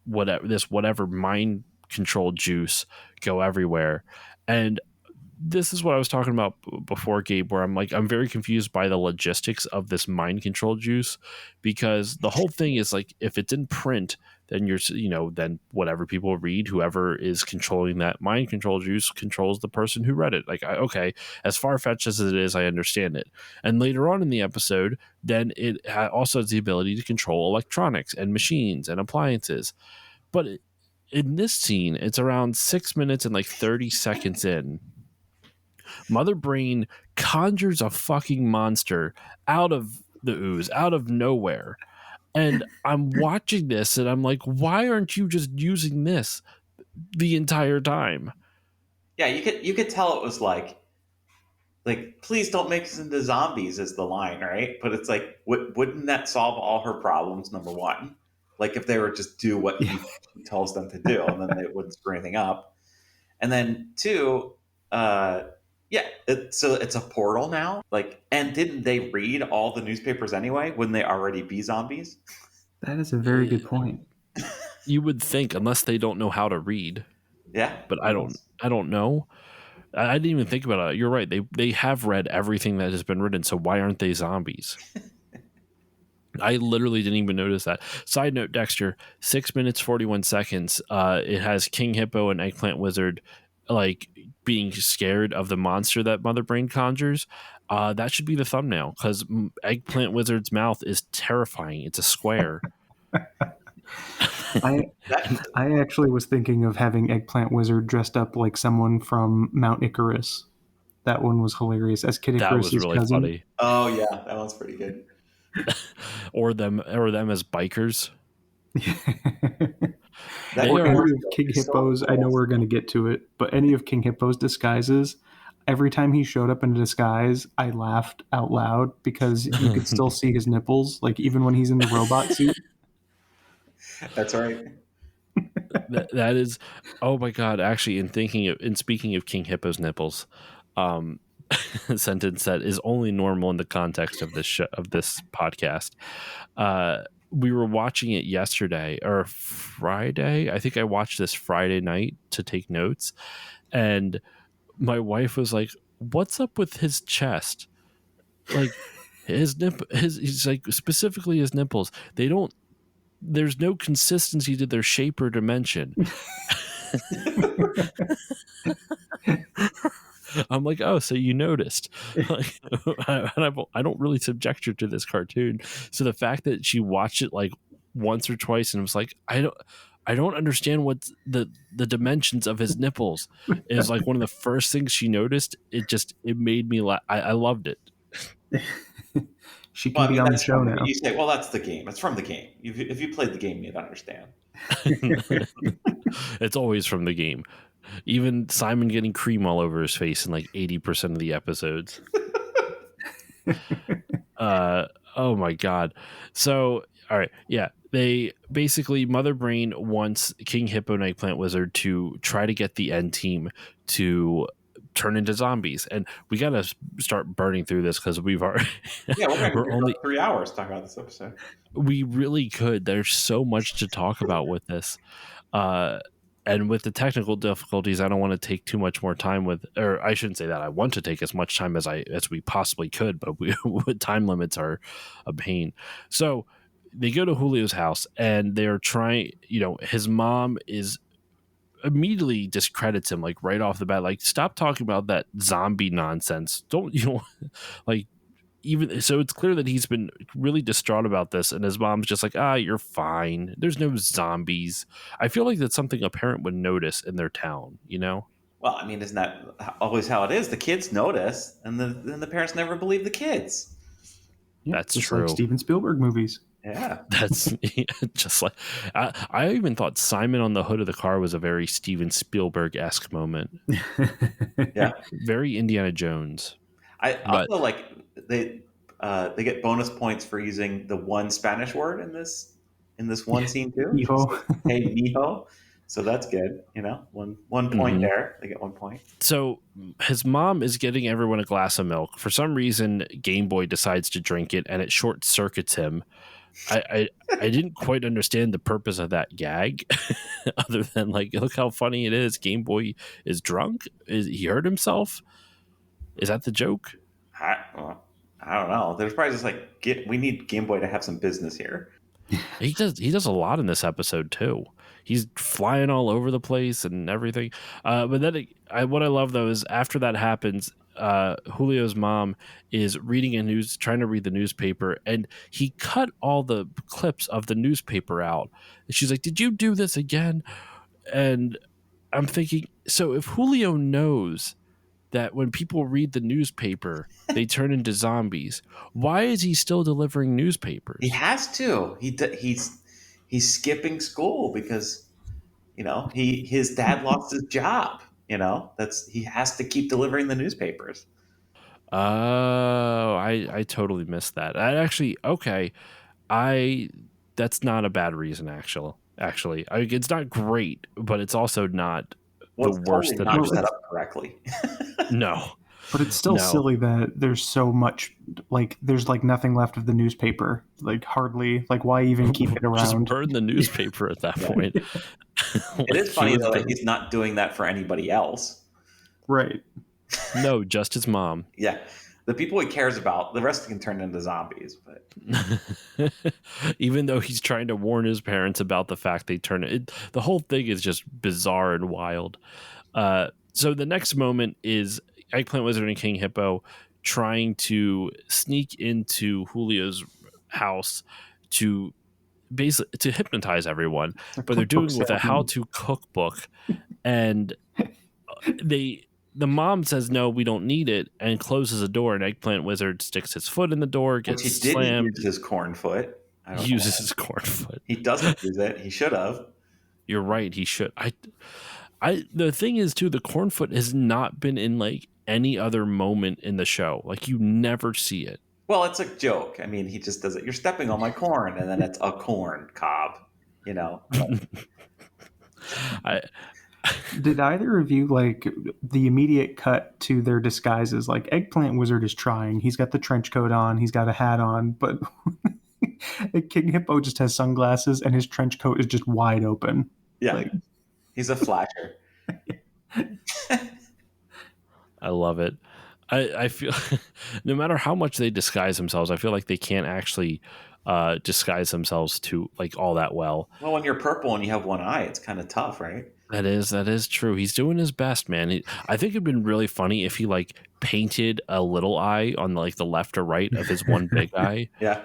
Speaker 1: whatever mind control juice go everywhere. And this is what I was talking about before, Gabe, where I'm very confused by the logistics of this mind control juice, because the whole thing is like, if it's in print, then then whatever people read, whoever is controlling that mind control juice controls the person who read it. Like, okay, as far fetched as it is, I understand it. And later on in the episode, then it also has the ability to control electronics and machines and appliances. But in this scene, it's around 6 minutes and like 30 seconds in. Mother Brain conjures a fucking monster out of the ooze, out of nowhere. And I'm watching this and I'm like, why aren't you just using this the entire time?
Speaker 5: Yeah, you could tell it was like please don't make us into zombies is the line, right? But it's like, wouldn't that solve all her problems? Number one, like if they were just do what he tells them to do, and then they wouldn't screw anything up. And then two, so it's a portal now. Like, and didn't they read all the newspapers anyway? Wouldn't they already be zombies?
Speaker 4: That is a very good point.
Speaker 1: You would think, unless they don't know how to read.
Speaker 5: Yeah,
Speaker 1: but I don't know. I didn't even think about it. You're right. They have read everything that has been written. So why aren't they zombies? I literally didn't even notice that. Side note, Dexter, 6 minutes, 41 seconds. It has King Hippo and Eggplant Wizard like being scared of the monster that Mother Brain conjures. That should be the thumbnail, because Eggplant Wizard's mouth is terrifying. It's a square.
Speaker 4: I actually was thinking of having Eggplant Wizard dressed up like someone from Mount Icarus. That one was hilarious. As Kid
Speaker 1: That
Speaker 4: Icarus's
Speaker 1: was really
Speaker 4: cousin.
Speaker 1: funny.
Speaker 5: Oh yeah, that one's pretty good.
Speaker 1: or them as bikers.
Speaker 4: Or any of King Hippo's, I know we're going to get to it, but any of King Hippo's disguises, every time he showed up in a disguise, I laughed out loud because you could still see his nipples, like even when he's in the robot suit.
Speaker 5: That's right.
Speaker 1: that is, oh my god! Actually, in speaking of King Hippo's nipples, a sentence that is only normal in the context of this this podcast. We were watching it yesterday or Friday. I think I watched this Friday night to take notes, and my wife was like, "What's up with his chest? Like he's like, specifically his nipples. There's no consistency to their shape or dimension." I'm like, oh, so you noticed? Like, I don't really subject her to this cartoon, so the fact that she watched it like once or twice and was like, I don't understand what the dimensions of his nipples is, like one of the first things she noticed. It made me laugh. I loved it.
Speaker 4: She can be on the show now.
Speaker 5: You say, well, that's the game. It's from the game. If you played the game, you'd understand.
Speaker 1: It's always from the game. Even Simon getting cream all over his face in like 80% of the episodes. Oh my god. So, all right, yeah. They basically, Mother Brain wants King Hippo and Eggplant Wizard to try to get the end team to turn into zombies, and we gotta start burning through this because we've already
Speaker 5: we're only 3 hours talking about this episode.
Speaker 1: We really could. There's so much to talk about with this, and with the technical difficulties, I don't want to take too much more time or I shouldn't say that. I want to take as much time as we possibly could, but time limits are a pain. So they go to Julio's house and they're trying. His mom is immediately discredits him, like right off the bat, like, stop talking about that zombie nonsense. Don't like, even so, it's clear that he's been really distraught about this, and his mom's just like, you're fine, there's no zombies. I feel like that's something a parent would notice in their town.
Speaker 5: Well, I mean, isn't that always how it is? The kids notice, and then the parents never believe the kids.
Speaker 4: Yeah,
Speaker 1: that's
Speaker 4: just
Speaker 1: true.
Speaker 4: Like Steven Spielberg movies.
Speaker 5: Yeah,
Speaker 1: that's just like I even thought Simon on the hood of the car was a very Steven Spielberg-esque moment.
Speaker 5: Yeah,
Speaker 1: very Indiana Jones.
Speaker 5: I also like they get bonus points for using the one Spanish word in this in this one scene too.
Speaker 4: Miho.
Speaker 5: Hey, Miho. So that's good. One point there. They get 1 point.
Speaker 1: So his mom is getting everyone a glass of milk. For some reason, Game Boy decides to drink it, and it short circuits him. I didn't quite understand the purpose of that gag, other than like, look how funny it is. Game Boy is drunk. He hurt himself? Is that the joke?
Speaker 5: I don't know. There's probably just like we need Game Boy to have some business here.
Speaker 1: He does a lot in this episode too. He's flying all over the place and everything. But then what I love though is after that happens, Julio's mom is trying to read the newspaper, and he cut all the clips of the newspaper out. And she's like, "Did you do this again?" And I'm thinking, so if Julio knows that when people read the newspaper, they turn into zombies, why is he still delivering newspapers?
Speaker 5: He has to. He's skipping school because his dad lost his job. He has to keep delivering the newspapers.
Speaker 1: Oh, I totally missed that. That's not a bad reason. Actually, it's not great, but it's also not the worst
Speaker 5: totally
Speaker 1: that
Speaker 5: not
Speaker 1: I've
Speaker 5: set up correctly.
Speaker 1: No.
Speaker 4: But it's still silly that there's so much, like, there's like nothing left of the newspaper. Like, hardly, like, why even keep it around?
Speaker 1: Just burn the newspaper at that point.
Speaker 5: It is funny, though, that he's not doing that for anybody else.
Speaker 4: Right.
Speaker 1: No, just his mom.
Speaker 5: Yeah. The people he cares about, the rest can turn into zombies. But
Speaker 1: even though he's trying to warn his parents about the fact they turn it, the whole thing is just bizarre and wild. So the next moment is Eggplant Wizard and King Hippo trying to sneak into Julio's house to hypnotize everyone, but they're doing it with a how-to cookbook, and the mom says no, we don't need it, and closes the door, and Eggplant Wizard sticks his foot in the door, gets slammed.
Speaker 5: He didn't use his corn foot.
Speaker 1: He uses his corn foot.
Speaker 5: He doesn't use it. He should have.
Speaker 1: You're right. He should. The thing is too, the corn foot has not been in like any other moment in the show. Like you never see it.
Speaker 5: Well, it's a joke. I mean, he just does it. You're stepping on my corn, and then it's a corn cob.
Speaker 4: Did either of you like the immediate cut to their disguises? Like Eggplant Wizard is trying. He's got the trench coat on. He's got a hat on, but King Hippo just has sunglasses, and his trench coat is just wide open.
Speaker 5: Yeah, he's a flasher.
Speaker 1: I love it. I feel no matter how much they disguise themselves, I feel like they can't actually disguise themselves to like all that well.
Speaker 5: Well, when you're purple and you have one eye, it's kind of tough, right?
Speaker 1: That is true. He's doing his best, man. I think it'd been really funny if he like painted a little eye on like the left or right of his one big eye.
Speaker 5: Yeah.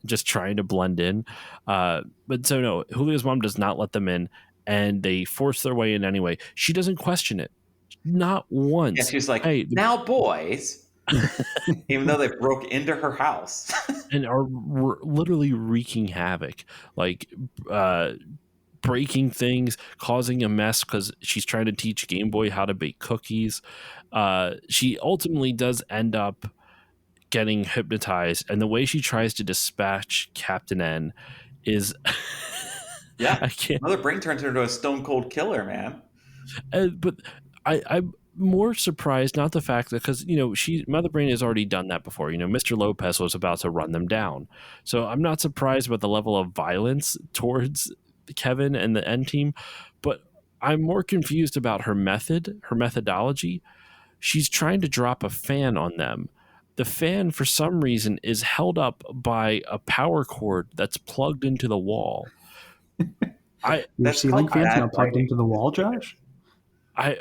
Speaker 1: Just trying to blend in. But so no, Julio's mom does not let them in, and they force their way in anyway. She doesn't question it. Not once.
Speaker 5: Yeah, she's like, hey, now boys. Even though they broke into her house.
Speaker 1: And are literally wreaking havoc. Like breaking things, causing a mess because she's trying to teach Game Boy how to bake cookies. She ultimately does end up getting hypnotized, and the way she tries to dispatch Captain N is
Speaker 5: yeah, I can't. Mother Brain turns her into a stone cold killer, man.
Speaker 1: But I'm more surprised, not the fact that, because Mother Brain has already done that before. Mr. Lopez was about to run them down, so I'm not surprised about the level of violence towards Kevin and the N team. But I'm more confused about her methodology. She's trying to drop a fan on them. The fan, for some reason, is held up by a power cord that's plugged into the wall.
Speaker 4: Your ceiling fan's not plugged into the wall, Josh?
Speaker 1: I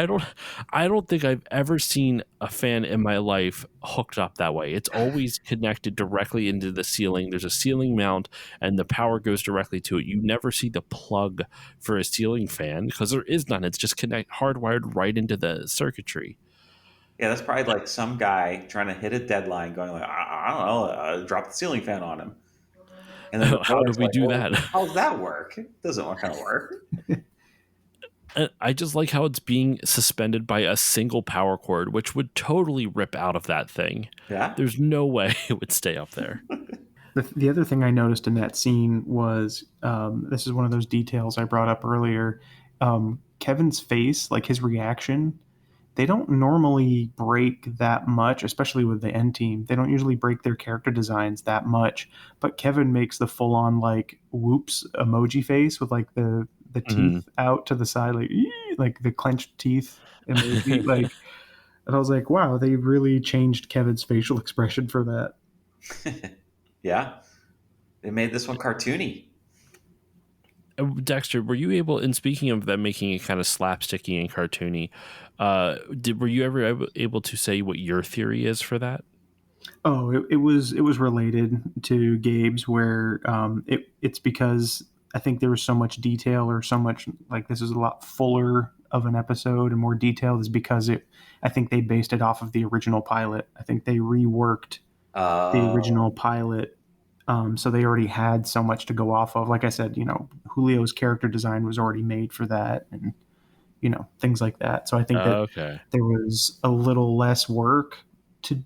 Speaker 1: don't think I've ever seen a fan in my life hooked up that way. It's always connected directly into the ceiling. There's a ceiling mount and the power goes directly to it. You never see the plug for a ceiling fan because there is none. It's just hardwired right into the circuitry.
Speaker 5: Yeah, that's probably like some guy trying to hit a deadline going like, I don't know, drop the ceiling fan on him. And then
Speaker 1: how do we do that?
Speaker 5: How does that work? It doesn't kind of work.
Speaker 1: I just like how it's being suspended by a single power cord, which would totally rip out of that thing.
Speaker 5: Yeah.
Speaker 1: There's no way it would stay up there.
Speaker 4: The other thing I noticed in that scene was this is one of those details I brought up earlier. Kevin's face, like his reaction, they don't normally break that much, especially with the N team. They don't usually break their character designs that much. But Kevin makes the full on like whoops emoji face with like the teeth out to the side, like the clenched teeth emoji. Like, and I was like, wow, they really changed Kevin's facial expression for that.
Speaker 5: Yeah, they made this one cartoony.
Speaker 1: Dexter, were you able, and speaking of them making it kind of slapsticky and cartoony, were you ever able to say what your theory is for that?
Speaker 4: Oh, it was related to Gabe's, where it's because I think there was so much detail, or so much, like, this is a lot fuller of an episode and more detailed, is because I think they based it off of the original pilot. I think they reworked the original pilot, so they already had so much to go off of. Like I said, Julio's character design was already made for that, and things like that. So I think that
Speaker 1: Okay.
Speaker 4: there was a little less work to,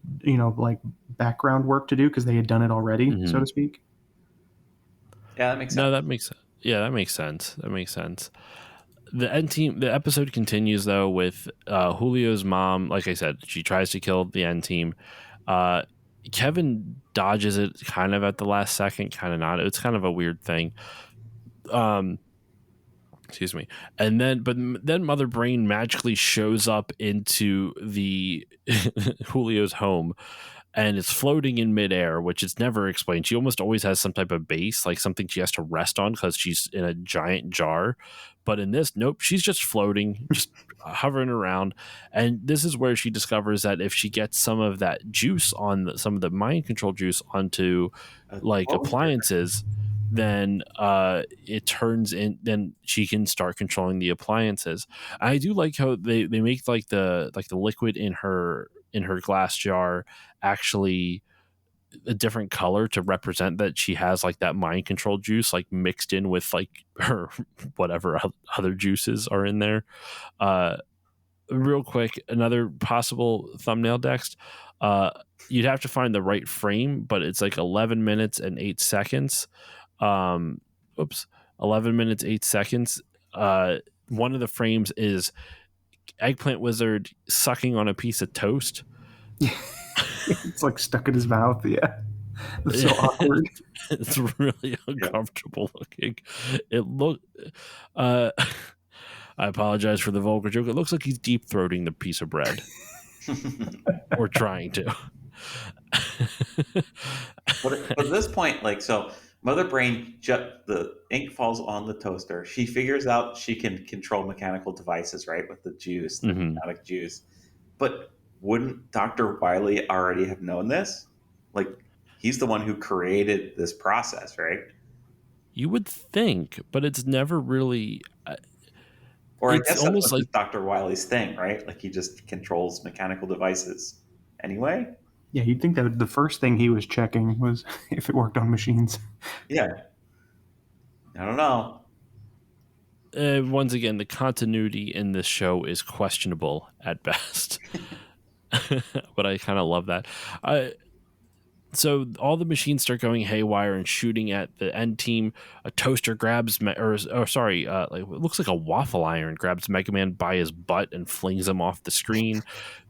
Speaker 4: like background work to do, because they had done it already, so to speak.
Speaker 5: Yeah, that makes sense.
Speaker 1: No, that makes sense. That makes sense. The N team, the episode continues though with Julio's mom. Like I said, she tries to kill the N team. Kevin dodges it kind of at the last second, kind of not. It's kind of a weird thing. Excuse me. And then Mother Brain magically shows up into the Julio's home, and it's floating in midair, which is never explained. She almost always has some type of base, like something she has to rest on because she's in a giant jar. But in this, nope, she's just floating, just hovering around. And this is where she discovers that if she gets some of that juice some of the mind control juice onto like appliances, then it turns in, then she can start controlling the appliances. I do like how they make like the liquid in her glass jar actually a different color to represent that she has like that mind control juice like mixed in with like her whatever other juices are in there. Real quick, another possible thumbnail, Dext. You'd have to find the right frame, but it's like 11 minutes and 8 seconds. 11 minutes 8 seconds. One of the frames is Eggplant Wizard sucking on a piece of toast.
Speaker 4: It's like stuck in his mouth. Yeah, it's so awkward.
Speaker 1: It's really uncomfortable looking. It look. I apologize for the vulgar joke. It looks like he's deep throating the piece of bread, or trying to.
Speaker 5: But at this point, like, so Mother Brain, the ink falls on the toaster. She figures out she can control mechanical devices, right, with the juice, the hypnotic juice. But wouldn't Dr. Wily already have known this? Like, he's the one who created this process, right?
Speaker 1: You would think, but it's never really.
Speaker 5: Or I guess almost like Dr. Wily's thing, right? Like, he just controls mechanical devices anyway.
Speaker 4: Yeah, you'd think that the first thing he was checking was if it worked on machines.
Speaker 5: Yeah. I don't know.
Speaker 1: Once again, the continuity in this show is questionable at best. But I kind of love that. So all the machines start going haywire and shooting at the end team. A toaster grabs, it looks like a waffle iron grabs Mega Man by his butt and flings him off the screen.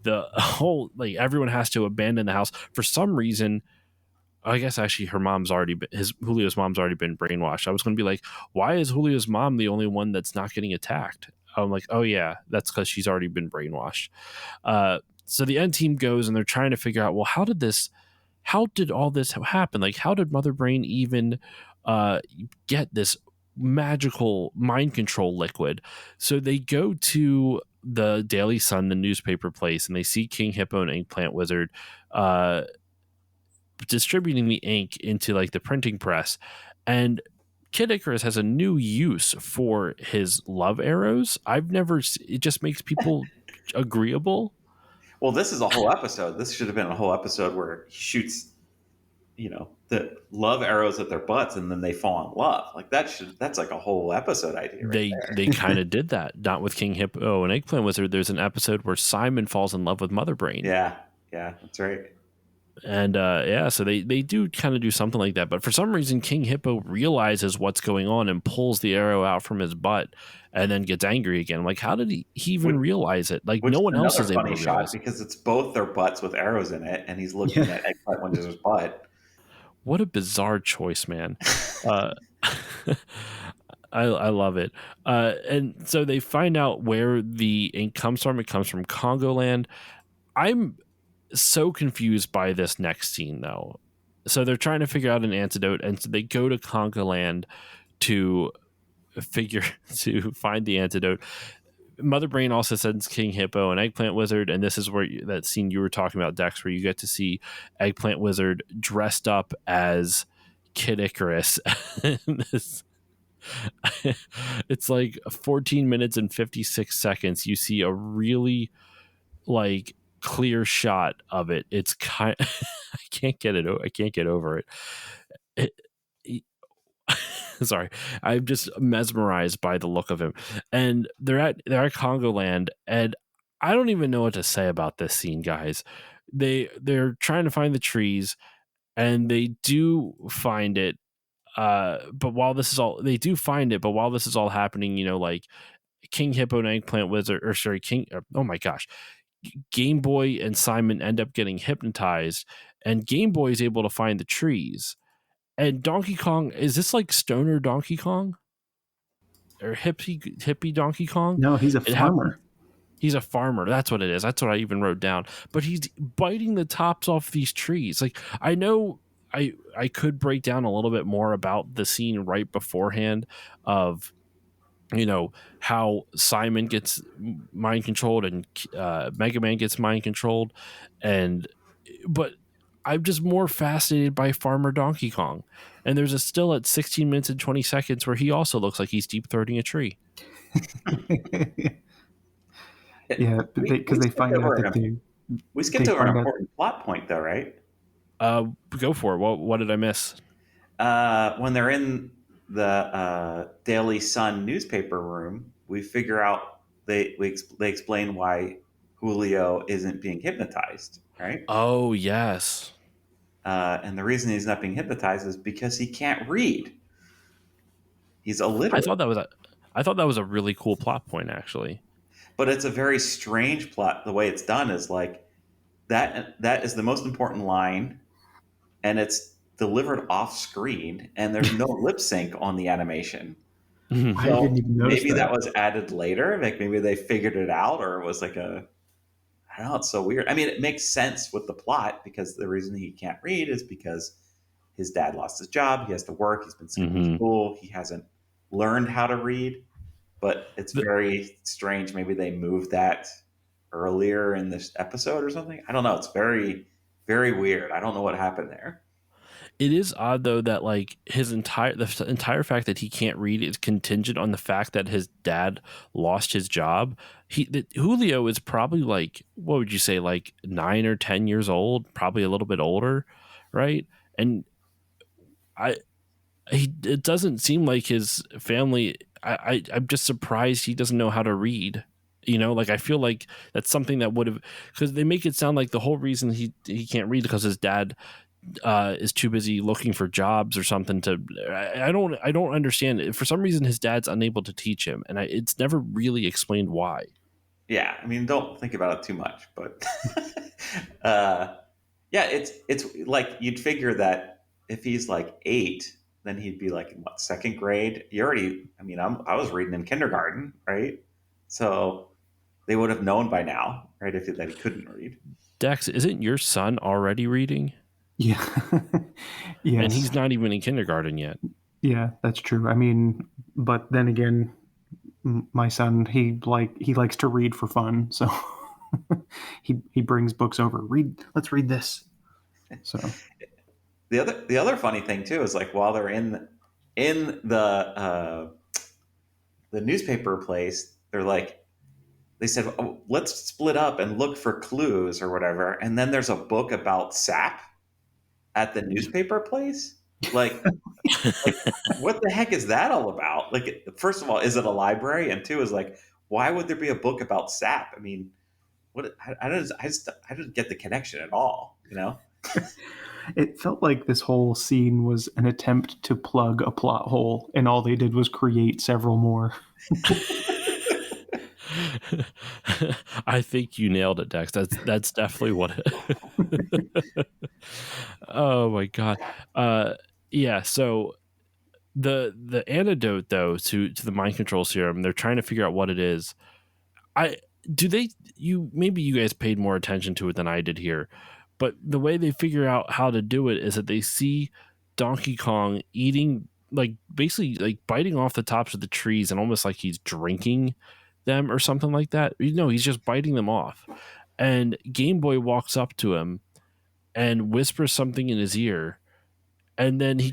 Speaker 1: The whole, like, everyone has to abandon the house for some reason. I guess actually Julio's mom's already been brainwashed. I was going to be like, why is Julio's mom the only one that's not getting attacked? I'm like, oh yeah, that's because she's already been brainwashed. So the end team goes and they're trying to figure out, well, how did all this happen? Like, how did Mother Brain even get this magical mind control liquid? So they go to the Daily Sun, the newspaper place, and they see King Hippo and Eggplant Wizard distributing the ink into like the printing press. And Kid Icarus has a new use for his love arrows. It just makes people agreeable.
Speaker 5: Well, this is a whole episode. This should have been a whole episode where he shoots, the love arrows at their butts, and then they fall in love. Like, that's like a whole episode idea.
Speaker 1: They kind of did that. Not with King Hippo and Eggplant Wizard. There's an episode where Simon falls in love with Mother Brain.
Speaker 5: Yeah, that's right.
Speaker 1: And so they do kind of do something like that. But for some reason, King Hippo realizes what's going on and pulls the arrow out from his butt and then gets angry again. Like, how did he even realize it? Like,
Speaker 5: Which
Speaker 1: no
Speaker 5: is
Speaker 1: one else
Speaker 5: another
Speaker 1: is able
Speaker 5: funny
Speaker 1: to
Speaker 5: shot
Speaker 1: realize.
Speaker 5: because it's both their butts with arrows in it, and he's looking
Speaker 4: Yeah.
Speaker 5: at Eggplant Wizard's butt.
Speaker 1: What a bizarre choice, man. Uh, I love it. And so they find out where the ink comes from. It comes from Congo land. I'm so confused by this next scene, though. So they're trying to figure out an antidote, and so they go to Congo land to find the antidote. Mother Brain also sends King Hippo and Eggplant Wizard, and this is where that scene you were talking about, Dex, where you get to see Eggplant Wizard dressed up as Kid Icarus. It's like 14 minutes and 56 seconds. You see a really like clear shot of it. It's kind. I can't get it. I can't get over it. it sorry, I'm just mesmerized by the look of him. And they're at Congo land, and I don't even know what to say about this scene, guys. They're trying to find the trees, and they do find it. But while this is all, they do find it. But while this is all happening, like King Hippo and Eggplant Wizard, or sorry, oh my gosh, Game Boy and Simon end up getting hypnotized, and Game Boy is able to find the trees. And Donkey Kong, is this like Stoner Donkey Kong? Or hippie Donkey Kong?
Speaker 4: No, he's a
Speaker 1: It
Speaker 4: farmer.
Speaker 1: He's a farmer. That's what it is. That's what I even wrote down. But he's biting the tops off these trees. Like, I know I could break down a little bit more about the scene right beforehand of how Simon gets mind controlled and Mega Man gets mind controlled, but I'm just more fascinated by Farmer Donkey Kong. And there's a still at 16 minutes and 20 seconds where he also looks like he's deep throating a tree.
Speaker 4: Yeah, because they find out that
Speaker 5: we skipped
Speaker 4: they
Speaker 5: over an
Speaker 4: find out-
Speaker 5: important plot point, though, right?
Speaker 1: Go for it. What did I miss?
Speaker 5: When they're in the Daily Sun newspaper room, we figure out they explain why Julio isn't being hypnotized, right?
Speaker 1: Oh, yes.
Speaker 5: And the reason he's not being hypnotized is because he can't read. He's illiterate.
Speaker 1: I thought that was a really cool plot point, actually.
Speaker 5: But it's a very strange plot. The way it's done is like that is the most important line, and it's delivered off screen, and there's no lip sync on the animation.
Speaker 4: I didn't even notice
Speaker 5: maybe that was added later. Like maybe they figured it out, or it was like I don't know. It's so weird. I mean, it makes sense with the plot because the reason he can't read is because his dad lost his job. He has to work. He's been skipping school. He hasn't learned how to read. But it's very strange. Maybe they moved that earlier in this episode or something. I don't know. It's very, very weird. I don't know what happened there.
Speaker 1: It is odd though that like the entire fact that he can't read is contingent on the fact that his dad lost his job. Julio is probably like, what would you say, like 9 or 10 years old, probably a little bit older, right? And it doesn't seem like his family. I'm just surprised he doesn't know how to read. Like I feel like that's something that would have, because they make it sound like the whole reason he can't read because his dad is too busy looking for jobs or something. I don't understand. For some reason, his dad's unable to teach him, and it's never really explained why.
Speaker 5: Yeah, I mean, don't think about it too much, but yeah, it's like you'd figure that if he's like 8, then he'd be like in what, second grade? I was reading in kindergarten, right? So they would have known by now, right? That he couldn't read.
Speaker 1: Dex, isn't your son already reading?
Speaker 4: Yeah. Yes.
Speaker 1: And he's not even in kindergarten yet.
Speaker 4: Yeah, that's true. I mean, but then again, my son, he likes to read for fun, so he brings books over. Let's read this. So
Speaker 5: the other funny thing too is like while they're in the newspaper place, they said, oh, let's split up and look for clues or whatever, and then there's a book about sap at the newspaper place. Like what the heck is that all about? Like, first of all, is it a library? And two is like, why would there be a book about sap? I mean, what? I didn't get the connection at all.
Speaker 4: It felt like this whole scene was an attempt to plug a plot hole, and all they did was create several more.
Speaker 1: I think you nailed it, Dex. That's definitely what it. Oh my god. Yeah, so the antidote though to the mind control serum, they're trying to figure out what it is. I do they you maybe you guys paid more attention to it than I did here, but the way they figure out how to do it is that they see Donkey Kong eating, like basically like biting off the tops of the trees and almost like he's drinking them or something like that. No, he's just biting them off. And Game Boy walks up to him and whispers something in his ear, and then he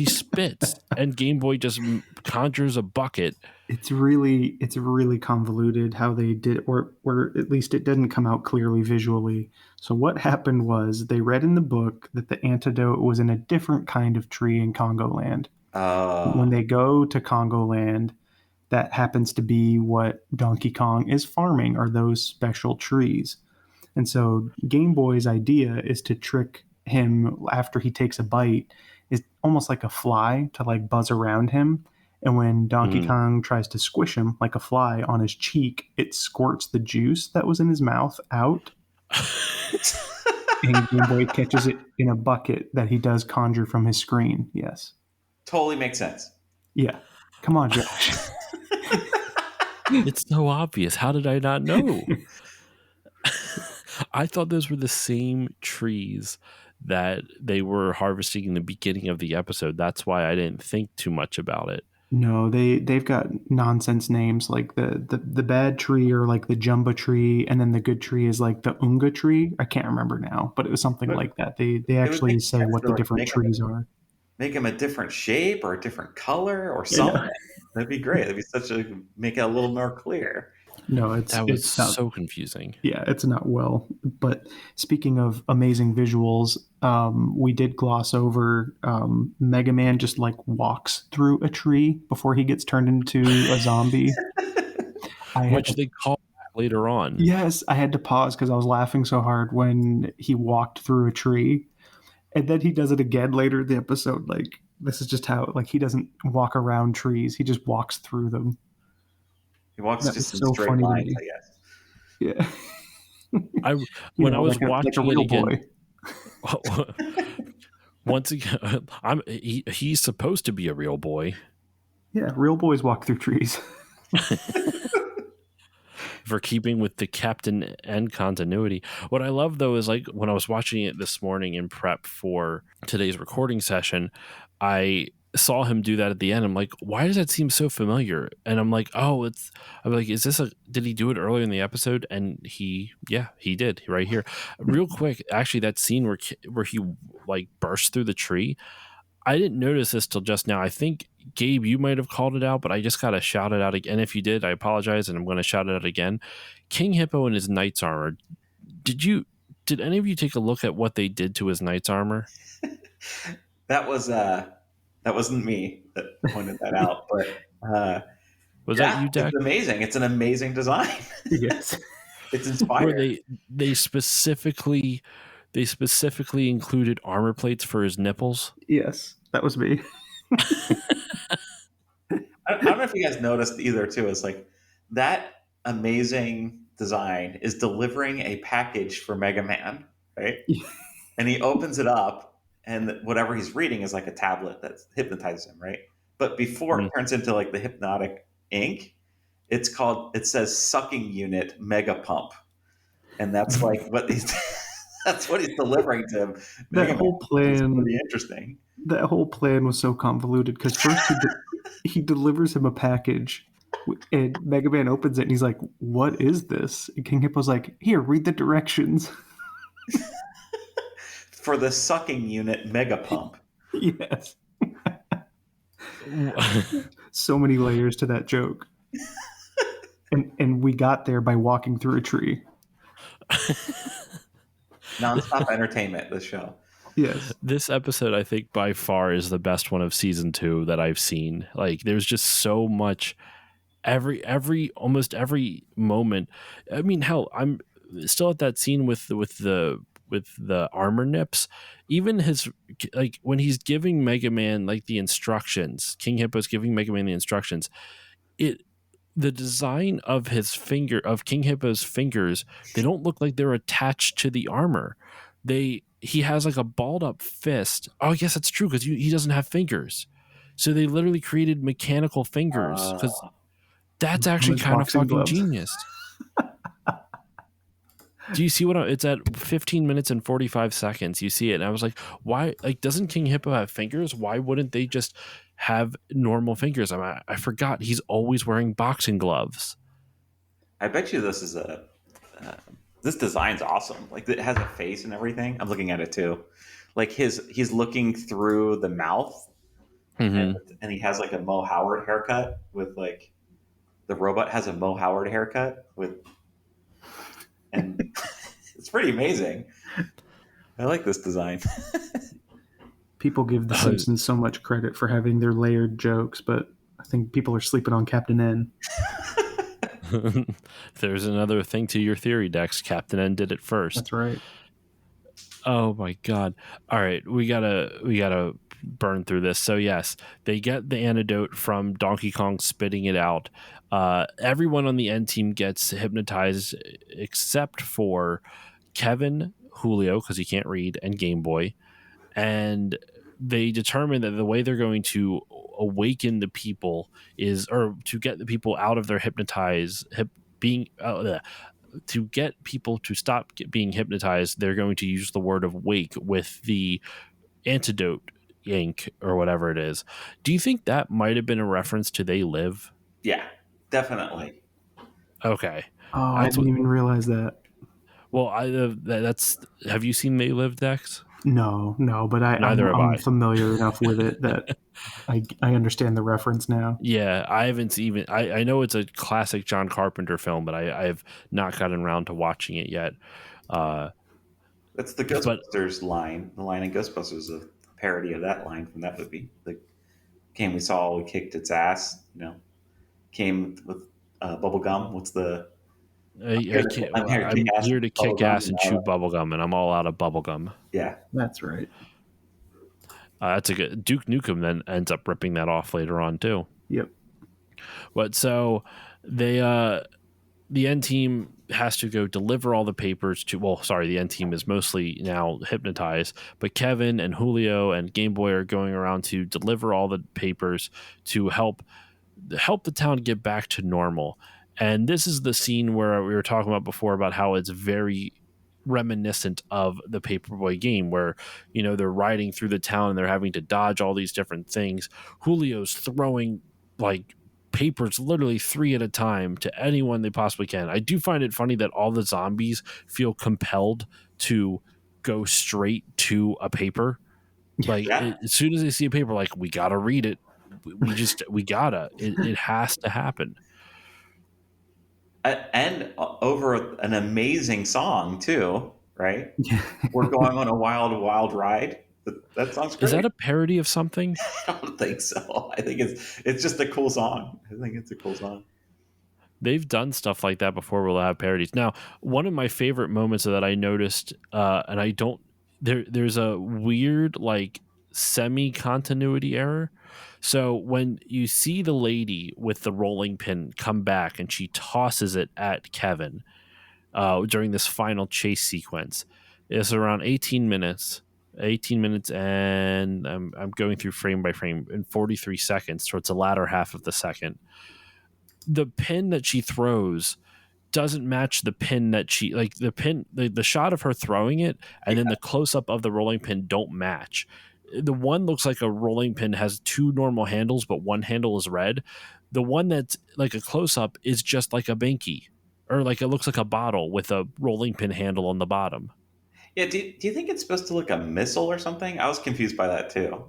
Speaker 1: spits, and Game Boy just conjures a bucket.
Speaker 4: It's really convoluted how they did, or at least it didn't come out clearly visually. So what happened was they read in the book that the antidote was in a different kind of tree in Congo Land. When they go to Congo Land, that happens to be what Donkey Kong is farming, are those special trees. And so Game Boy's idea is to trick him after he takes a bite, is almost like a fly to like buzz around him. And when Donkey Kong tries to squish him like a fly on his cheek, it squirts the juice that was in his mouth out. And Game Boy catches it in a bucket that he does conjure from his screen. Yes.
Speaker 5: Totally makes sense.
Speaker 4: Yeah. Come on, Josh.
Speaker 1: It's so obvious. How did I not know? I thought those were the same trees that they were harvesting in the beginning of the episode. That's why I didn't think too much about it.
Speaker 4: No, they've got nonsense names, like the bad tree or like the Jumba tree, and then the good tree is like the Unga tree. I can't remember now, but it was something like that. They actually say what the different trees are.
Speaker 5: Make them a different shape or a different color or something. Yeah. That'd be great. That'd be make it a little more clear.
Speaker 4: No,
Speaker 1: it's not, so confusing.
Speaker 4: Yeah, it's not well. But speaking of amazing visuals, we did gloss over Mega Man just like walks through a tree before he gets turned into a zombie.
Speaker 1: Which they call later on.
Speaker 4: Yes, I had to pause because I was laughing so hard when he walked through a tree. And then he does it again later in the episode. Like, this is just how, like, he doesn't walk around trees. He just walks through them.
Speaker 5: He walks just in straight lines, I
Speaker 4: guess.
Speaker 1: Yeah. When I was watching
Speaker 4: like a
Speaker 1: it again, once again, he's supposed to be a real boy.
Speaker 4: Yeah, real boys walk through trees.
Speaker 1: For keeping with the Captain N continuity. What I love though is like when I was watching it this morning in prep for today's recording session, I saw him do that at the end. I'm like, why does that seem so familiar? And I'm like, I'm like, did he do it earlier in the episode? And he did right here. Real quick, actually, that scene where he like burst through the tree, I didn't notice this till just now. I think, Gabe, you might have called it out, but I just got to shout it out again. If you did, I apologize, and I'm going to shout it out again. King Hippo and his knight's armor. Did any of you take a look at what they did to his knight's armor?
Speaker 5: That wasn't me that pointed that out, but
Speaker 1: was that you, Dex?
Speaker 5: It's amazing. It's an amazing design.
Speaker 4: Yes.
Speaker 5: It's inspired.
Speaker 1: Where they specifically included armor plates for his nipples.
Speaker 4: Yes, that was me.
Speaker 5: I don't know if you guys noticed either too. It's like that amazing design is delivering a package for Mega Man, right? And he opens it up, and whatever he's reading is like a tablet that hypnotizes him, right? But before it turns into like the hypnotic ink, it says sucking unit mega pump, and that's like what he's that's what he's delivering to him.
Speaker 4: That whole plan
Speaker 5: was pretty interesting.
Speaker 4: That whole plan was so convoluted because first he delivers him a package, and Mega Man opens it and he's like, "What is this?" And King Hippo's like, "Here, read the directions."
Speaker 5: For the sucking unit mega pump.
Speaker 4: Yes. So many layers to that joke. And we got there by walking through a tree.
Speaker 5: Non-stop entertainment, this show.
Speaker 4: Yes.
Speaker 1: This episode, I think, by far is the best one of season 2 that I've seen. Like, there's just so much. Almost every moment. I mean, hell, I'm still at that scene with the the armor nips. Even his, like, when he's giving Mega Man like the instructions, King Hippo's giving Mega Man the instructions, the design of King Hippo's fingers, they don't look like they're attached to the armor. He has like a balled up fist. Oh, I guess that's true, because he doesn't have fingers. So they literally created mechanical fingers, because that's actually
Speaker 4: his
Speaker 1: kind of
Speaker 4: boxing
Speaker 1: fucking
Speaker 4: gloves.
Speaker 1: genius. Do you see it's at 15 minutes and 45 seconds. You see it. And I was like, why? Like, doesn't King Hippo have fingers? Why wouldn't they just have normal fingers? I forgot he's always wearing boxing gloves.
Speaker 5: I bet you this is this design's awesome. Like, it has a face and everything. I'm looking at it too. Like, he's looking through the mouth, and he has like a Mo Howard haircut with like the robot has a Mo Howard haircut with, and it's pretty amazing. I like this design.
Speaker 4: People give The Simpsons so much credit for having their layered jokes, but I think people are sleeping on Captain N.
Speaker 1: There's another thing to your theory, Dex. Captain N did it first.
Speaker 4: That's right.
Speaker 1: Oh my god. All right, we gotta burn through this. So yes, they get the antidote from Donkey Kong spitting it out. Everyone on the N team gets hypnotized except for Kevin, Julio, because he can't read, and Game Boy. And they determine that the way they're going to awaken the people or to get the people out of their to get people to stop being hypnotized, they're going to use the word of wake with the antidote ink or whatever it is. Do you think that might have been a reference to They Live?
Speaker 5: Yeah, definitely.
Speaker 1: Okay.
Speaker 4: Oh, I didn't even realize that.
Speaker 1: Well, have you seen They Live, Dex?
Speaker 4: No, but I'm familiar enough with it that I understand the reference now.
Speaker 1: Yeah, I haven't even. I know it's a classic John Carpenter film, but I have not gotten around to watching it yet.
Speaker 5: That's the Ghostbusters line. The line in Ghostbusters is a parody of that line from that movie. The game we saw, we kicked its ass. Came with bubble gum. What's the?
Speaker 1: I'm here to kick ass and chew bubblegum, and I'm all out of bubblegum.
Speaker 5: Yeah,
Speaker 4: that's right.
Speaker 1: That's a good. Duke Nukem then ends up ripping that off later on too.
Speaker 4: Yep.
Speaker 1: But so the N team has to go deliver all the papers to. Well, sorry, the N team is mostly now hypnotized, but Kevin and Julio and Game Boy are going around to deliver all the papers to help the town get back to normal. And this is the scene where we were talking about before about how it's very reminiscent of the Paperboy game, where they're riding through the town and they're having to dodge all these different things. Julio's throwing like papers literally 3 at a time to anyone they possibly can. I do find it funny that all the zombies feel compelled to go straight to a paper. Like as soon as they see a paper, like, we gotta read it. It has to happen.
Speaker 5: And over an amazing song too, right? We're going on a wild, wild ride. That song's great.
Speaker 1: Is that a parody of something?
Speaker 5: I don't think so. I think it's just a cool song. I think it's a cool song.
Speaker 1: They've done stuff like that before. We'll have parodies. Now, one of my favorite moments that I noticed, and I don't, there's a weird like semi-continuity error. So when you see the lady with the rolling pin come back and she tosses it at Kevin during this final chase sequence, it's around 18 minutes, and I'm going through frame by frame in 43 seconds towards the latter half of the second. The pin that she throws doesn't match the pin that she, like, the shot of her throwing it and then the close-up of the rolling pin don't match. The one looks like a rolling pin has 2 normal handles, but one handle is red. The one that's like a close-up is just like a binky, or like it looks like a bottle with a rolling pin handle on the bottom.
Speaker 5: Yeah, do you think it's supposed to look a missile or something? I was confused by that too.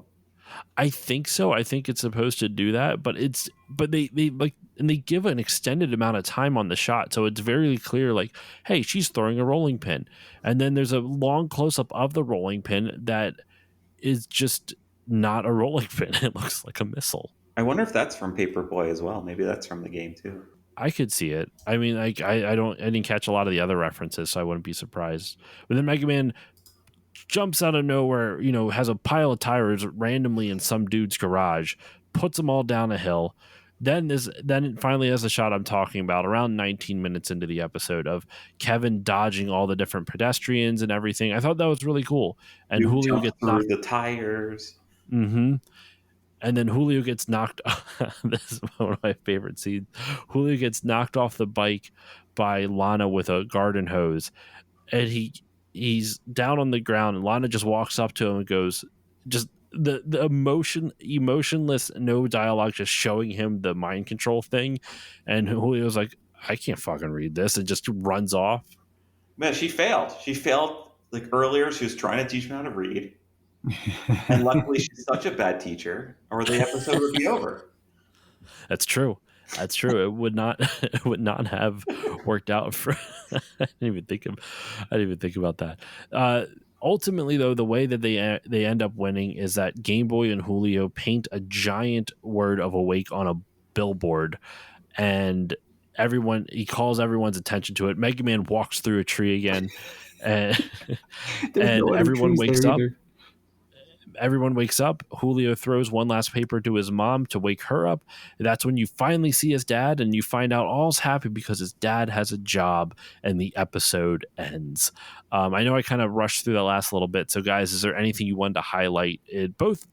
Speaker 1: I think so. I think it's supposed to do that, but they like, and they give an extended amount of time on the shot, so it's very clear, like, hey, she's throwing a rolling pin, and then there's a long close-up of the rolling pin that is just not a rolling pin. It looks like a missile.
Speaker 5: I wonder if that's from Paperboy as well. Maybe that's from the game too.
Speaker 1: I could see it. I mean, like I didn't catch a lot of the other references, so I wouldn't be surprised. But then Mega Man jumps out of nowhere, has a pile of tires randomly in some dude's garage, puts them all down a hill. Then it finally has the shot I'm talking about around 19 minutes into the episode of Kevin dodging all the different pedestrians and everything. I thought that was really cool. And
Speaker 5: You
Speaker 1: Julio
Speaker 5: jump
Speaker 1: gets
Speaker 5: through
Speaker 1: knocked.
Speaker 5: the tires.
Speaker 1: Mm-hmm. And then Julio gets knocked. This is one of my favorite scenes. Julio gets knocked off the bike by Lana with a garden hose, and he's down on the ground, and Lana just walks up to him and goes, just the emotionless, no dialogue, just showing him the mind control thing, and Julio's like, I can't fucking read this, and just runs off.
Speaker 5: Man, she failed. She failed. Like earlier, she was trying to teach me how to read. And luckily, she's such a bad teacher, or the episode would be over.
Speaker 1: That's true. It would not have worked out for. I didn't even think about that. Ultimately, though, the way that they end up winning is that Game Boy and Julio paint a giant word of awake on a billboard, and he calls everyone's attention to it. Mega Man walks through a tree again, and
Speaker 4: no
Speaker 1: everyone wakes up.
Speaker 4: Either.
Speaker 1: Everyone wakes up. Julio throws one last paper to his mom to wake her up. That's when you finally see his dad, and you find out all's happy because his dad has a job, and the episode ends. I know I kind of rushed through the last little bit. So, guys, is there anything you wanted to highlight, both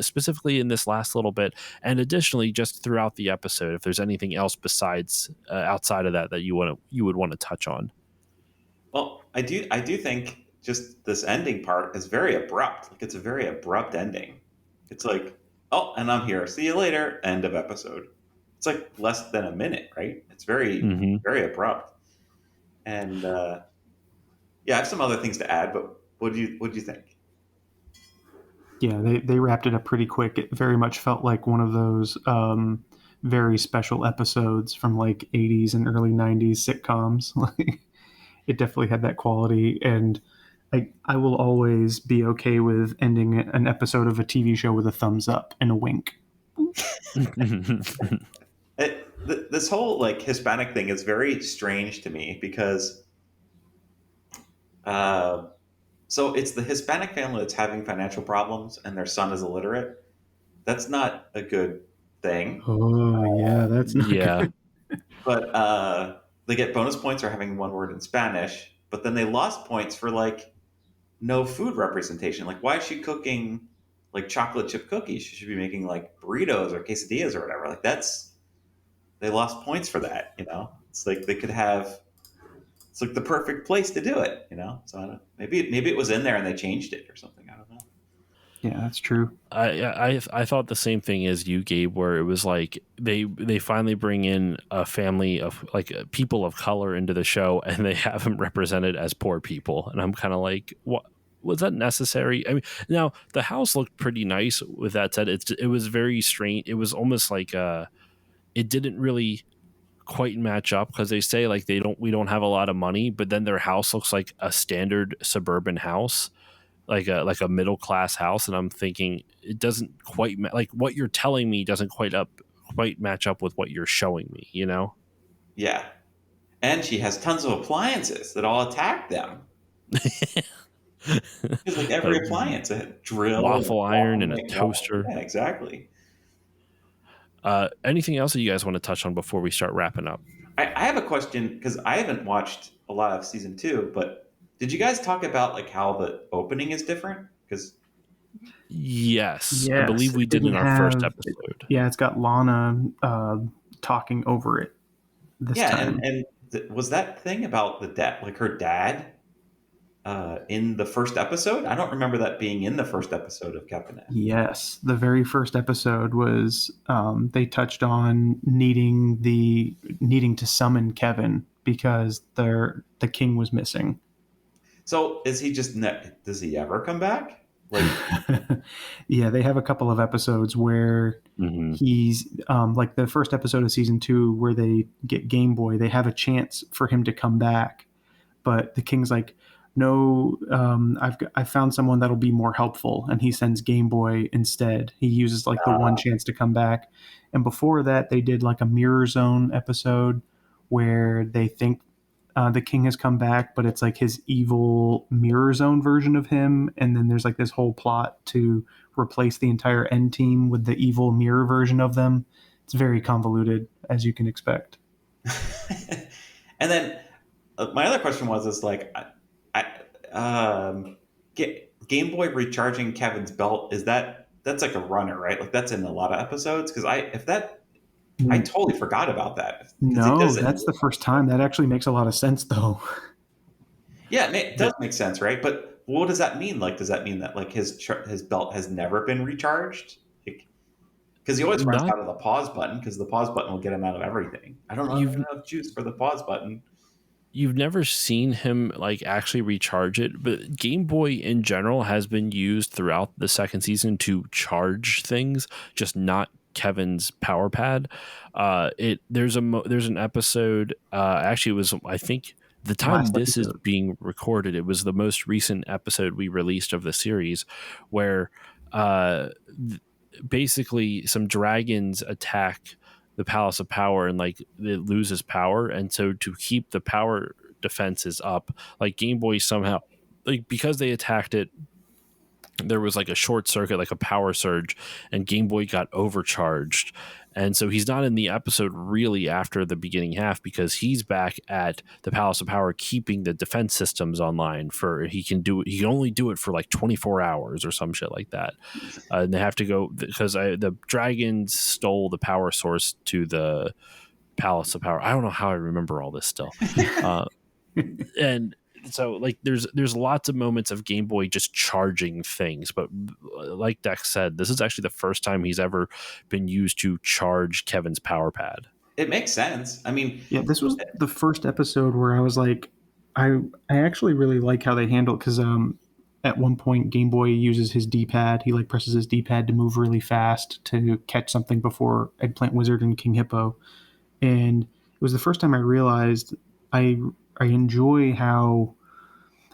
Speaker 1: specifically in this last little bit, and additionally just throughout the episode? If there's anything else besides outside of that you would want to touch on.
Speaker 5: Well, I do think just this ending part is very abrupt. Like it's a very abrupt ending. It's like, oh, and I'm here. See you later. End of episode. It's like less than a minute, right? It's very, very abrupt. And I have some other things to add, but what do you think?
Speaker 4: Yeah, they wrapped it up pretty quick. It very much felt like one of those very special episodes from like 80s and early 90s sitcoms. It definitely had that quality, and I will always be okay with ending an episode of a TV show with a thumbs up and a wink.
Speaker 5: This whole like Hispanic thing is very strange to me because so it's the Hispanic family that's having financial problems and their son is illiterate. That's not a good thing.
Speaker 4: Oh yeah, that's not good.
Speaker 5: But they get bonus points for having one word in Spanish, but then they lost points for like no food representation. Like, why is she cooking like chocolate chip cookies? She should be making like burritos or quesadillas or whatever. Like they lost points for that. It's like it's like the perfect place to do it. So I don't, maybe it was in there and they changed it or something. I don't know.
Speaker 4: Yeah, that's true.
Speaker 1: I thought the same thing as you, Gabe, where it was like they finally bring in a family of like people of color into the show, and they have them represented as poor people, and I'm kind of like, what was that necessary? I mean, now the house looked pretty nice. With that said, it was very strange. It was almost like it didn't really quite match up because they say like we don't have a lot of money, but then their house looks like a standard suburban house. Like a middle class house, and I'm thinking it doesn't quite like what you're telling me doesn't quite match up with what you're showing me.
Speaker 5: Yeah, and she has tons of appliances that all attack them. It's like every appliance, a drill,
Speaker 1: waffle iron, and a toaster.
Speaker 5: Yeah, exactly.
Speaker 1: Anything else that you guys want to touch on before we start wrapping up?
Speaker 5: I have a question because I haven't watched a lot of season 2, but did you guys talk about like how the opening is different? Because
Speaker 1: yes, I believe we did in our first episode.
Speaker 4: It's got Lana talking over it this time.
Speaker 5: and was that thing about the dad, like her dad, in the first episode? I don't remember that being in the first episode of Captain N.
Speaker 4: Yes, the very first episode was they touched on needing to summon Kevin because the king was missing.
Speaker 5: So is he does he ever come back? Like,
Speaker 4: yeah, they have a couple of episodes where he's like the first episode of season 2 where they get Game Boy. They have a chance for him to come back, but the king's like, no, I found someone that'll be more helpful, and he sends Game Boy instead. He uses like the one chance to come back. And before that, they did like a Mirror Zone episode where they think the king has come back, but it's like his evil Mirror Zone version of him. And then there's like this whole plot to replace the entire end team with the evil mirror version of them. It's very convoluted, as you can expect.
Speaker 5: And then my other question was, is like, Game Boy recharging Kevin's belt, that's like a runner, right? Like that's in a lot of episodes. Because I totally forgot about that.
Speaker 4: No, that's the first time. That actually makes a lot of sense, though.
Speaker 5: Yeah, it does make sense, right? But what does that mean? Like, does that mean that like his belt has never been recharged? Because he always runs out of the pause button, because the pause button will get him out of everything. I don't know if you have juice for the pause button.
Speaker 1: You've never seen him like actually recharge it, but Game Boy in general has been used throughout the second season to charge things, just not Kevin's power pad. There's an episode. Actually, it was, I think, the time this is being recorded, it was the most recent episode we released of the series, where basically some dragons attack the Palace of Power, and like it loses power, and so to keep the power defenses up, like Game Boy somehow, like because they attacked it, there was like a short circuit, like a power surge, and Game Boy got overcharged. And so he's not in the episode really after the beginning half, because he's back at the Palace of Power keeping the defense systems online. He can only do it for like 24 hours or some shit like that. And they have to go, because the dragons stole the power source to the Palace of Power. I don't know how I remember all this still. And so like there's lots of moments of Game Boy just charging things, but like Dex said, this is actually the first time he's ever been used to charge Kevin's power pad.
Speaker 5: It makes sense. I mean,
Speaker 4: yeah, this was the first episode where I was like, I actually really like how they handle it, because at one point Game Boy uses his D-pad. He like presses his D-pad to move really fast to catch something before Eggplant Wizard and King Hippo, and it was the first time I realized I enjoy how,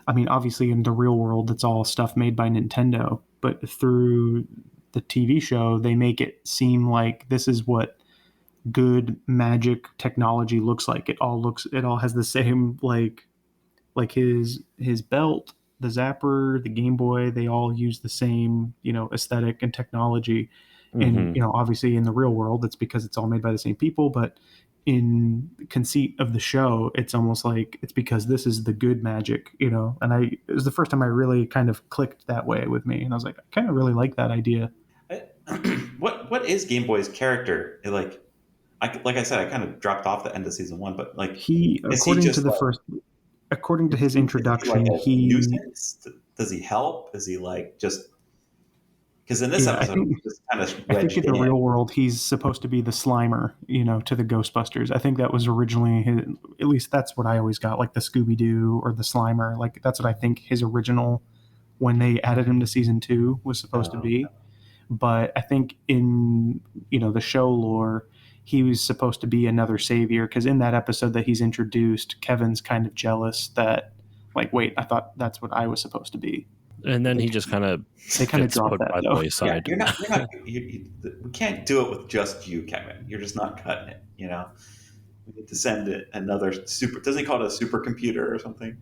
Speaker 4: I mean, obviously in the real world, it's all stuff made by Nintendo, but through the TV show, they make it seem like this is what good magic technology looks like. It all has the same, like his belt, the Zapper, the Game Boy, they all use the same, aesthetic and technology. And, obviously in the real world, it's because it's all made by the same people, but in conceit of the show, it's almost like it's because this is the good magic, and it was the first time I really kind of clicked that way with me, and I was like, I kind of really like that idea.
Speaker 5: What is Game Boy's character like? I said, I kind of dropped off the end of season 1, but like
Speaker 4: according to his introduction,
Speaker 5: does he help? Is he like just? Because in this episode,
Speaker 4: I think in the real world, he's supposed to be the Slimer, to the Ghostbusters. I think that was originally at least that's what I always got, like the Scooby-Doo or the Slimer. Like that's what I think his original, when they added him to season 2, was supposed to be. But I think in, the show lore, he was supposed to be another savior, because in that episode that he's introduced, Kevin's kind of jealous that, like, wait, I thought that's what I was supposed to be.
Speaker 1: And then he just kind of
Speaker 4: dropped that by the
Speaker 1: wayside.
Speaker 5: Yeah, we can't do it with just you, Kevin. You're just not cutting it. We need to send it another super. Doesn't he call it a supercomputer or something?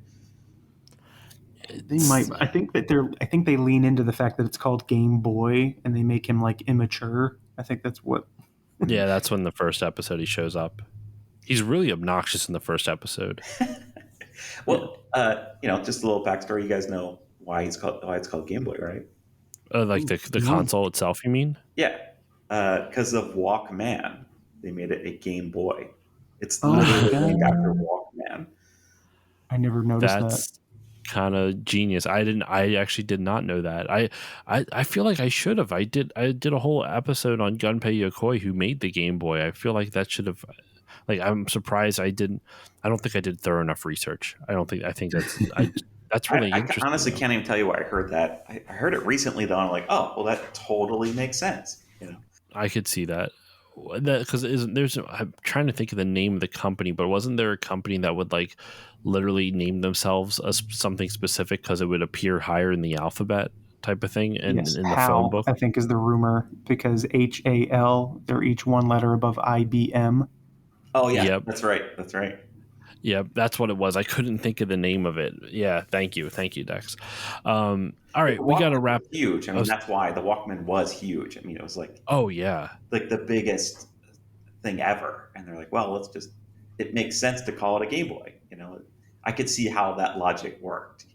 Speaker 4: They might. I think they lean into the fact that it's called Game Boy, and they make him like immature. I think that's what.
Speaker 1: Yeah, that's when the first episode he shows up. He's really obnoxious in the first episode.
Speaker 5: Well, just a little backstory. You guys know why it's called Game Boy, right?
Speaker 1: Like the console itself, you mean?
Speaker 5: Yeah, because of Walkman, they made it a Game Boy. It's literally named after Walkman.
Speaker 4: I never noticed that.
Speaker 1: That's kind of genius. I actually did not know that. I feel like I should have. I did a whole episode on Gunpei Yokoi, who made the Game Boy. I feel like that should have. Like, I'm surprised I didn't. I don't think I did thorough enough research. I think that's. That's really interesting.
Speaker 5: I honestly can't even tell you where I heard that. I heard it recently, though. And I'm like, oh, well, that totally makes sense.
Speaker 1: I could see that. because I'm trying to think of the name of the company, but wasn't there a company that would like literally name themselves as something specific because it would appear higher in the alphabet type of thing
Speaker 4: Yes,
Speaker 1: in the phone
Speaker 4: HAL,
Speaker 1: book?
Speaker 4: I think, is the rumor, because HAL, they're each one letter above IBM.
Speaker 5: Oh yeah,
Speaker 1: Yep.
Speaker 5: that's right. That's right.
Speaker 1: Yeah, that's what it was. I couldn't think of the name of it. Yeah, thank you, Dex. All right,
Speaker 5: The
Speaker 1: we got to
Speaker 5: Walkman
Speaker 1: wrap.
Speaker 5: was huge. I mean, that's why the Walkman was huge. I mean, it was
Speaker 1: Oh yeah,
Speaker 5: like the biggest thing ever. And they're like, well, it makes sense to call it a Game Boy. I could see how that logic worked.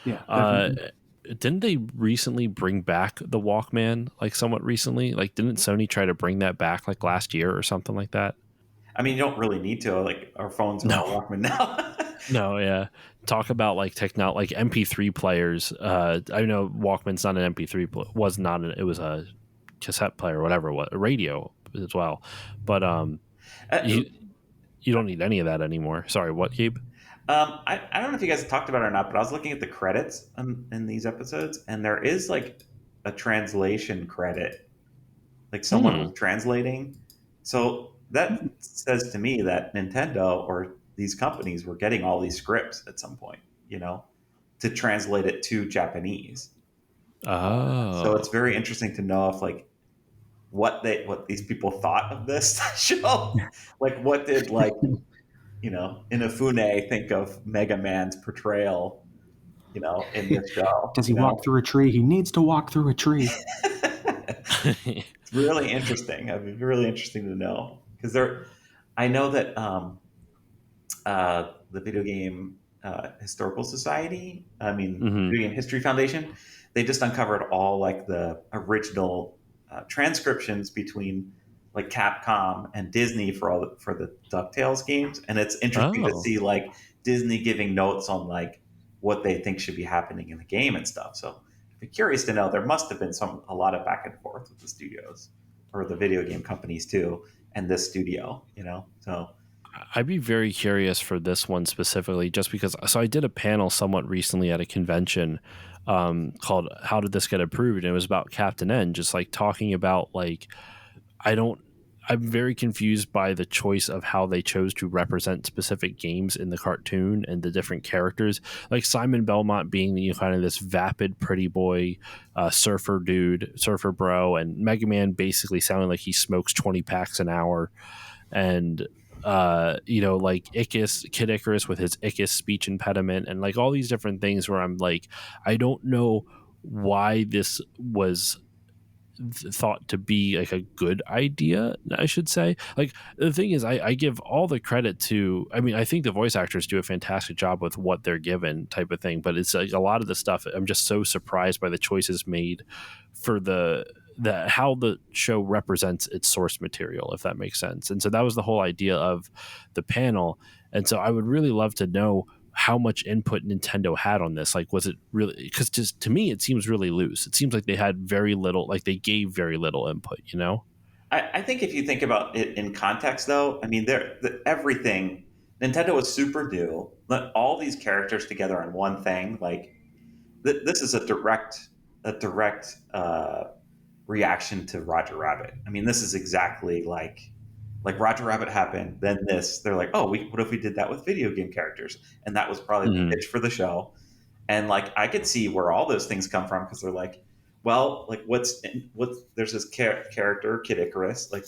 Speaker 4: Yeah,
Speaker 1: uh,
Speaker 4: definitely.
Speaker 1: didn't they recently bring back the Walkman? Like somewhat recently, like didn't Sony try to bring that back like last year or something like that?
Speaker 5: I mean, you don't really need to. Like our phones are
Speaker 1: No,
Speaker 5: all Walkman now.
Speaker 1: no, yeah. Talk about like technology, like MP3 players. I know Walkman's not an MP3, was not. It was a cassette player, or whatever it was, a radio as well. But
Speaker 5: Uh,
Speaker 1: you you don't need any of that anymore. Sorry, what, Gabe?
Speaker 5: I don't know if you guys talked about it or not, but I was looking at the credits in these episodes, and there is like a translation credit. Like someone
Speaker 1: Hmm.
Speaker 5: was translating. So that says to me that Nintendo or these companies were getting all these scripts at some point, to translate it to Japanese. So it's
Speaker 1: Oh.
Speaker 5: very interesting to know if like what these people thought of this show. Like what did Inafune think of Mega Man's portrayal, in this show,
Speaker 4: Does he walk through a tree? He needs to walk through a tree.
Speaker 5: It's really interesting. I mean, really interesting to know because I know that the Video Game Historical Society, I mean,
Speaker 1: Hmm.
Speaker 5: Video Game History Foundation, they just uncovered all like the original transcriptions between like Capcom and Disney for the DuckTales games, and it's interesting to
Speaker 1: Oh.
Speaker 5: see like Disney giving notes on like what they think should be happening in the game and stuff. So I'd be curious to know. There must have been a lot of back and forth with the studios or the video game companies too, and this studio. So
Speaker 1: I'd be very curious for this one specifically, just because. So I did a panel somewhat recently at a convention called "How Did This Get Approved?" and it was about Captain N, just like talking about like I don't. I'm very confused by the choice of how they chose to represent specific games in the cartoon and the different characters. Like Simon Belmont being kind of this vapid, pretty boy, surfer dude, surfer bro, and Mega Man basically sounding like he smokes 20 packs an hour, and like Kid Icarus with his Icarus speech impediment, and like all these different things where I'm like, I don't know why this was thought to be like a good idea, I should say. Like the thing is, I give all the credit to, I mean, I think the voice actors do a fantastic job with what they're given type of thing, but it's like a lot of the stuff I'm just so surprised by the choices made for the how the show represents its source material, if that makes sense. And so that was the whole idea of the panel. And so I would really love to know how much input Nintendo had on this. Like, was it really, because just to me, it seems really loose. It seems like they had very little, like they gave very little input, you know?
Speaker 5: I think if you think about it in context, though, I mean, everything Nintendo was super new. Let all these characters together on one thing. Like this is a direct reaction to Roger Rabbit. I mean, this is exactly like Roger Rabbit happened. Then this, they're like, oh, what if we did that with video game characters? And that was probably the
Speaker 1: Mm-hmm.
Speaker 5: pitch for the show. And like I could see where all those things come from because they're like, well, like what's there's this character Kid Icarus, like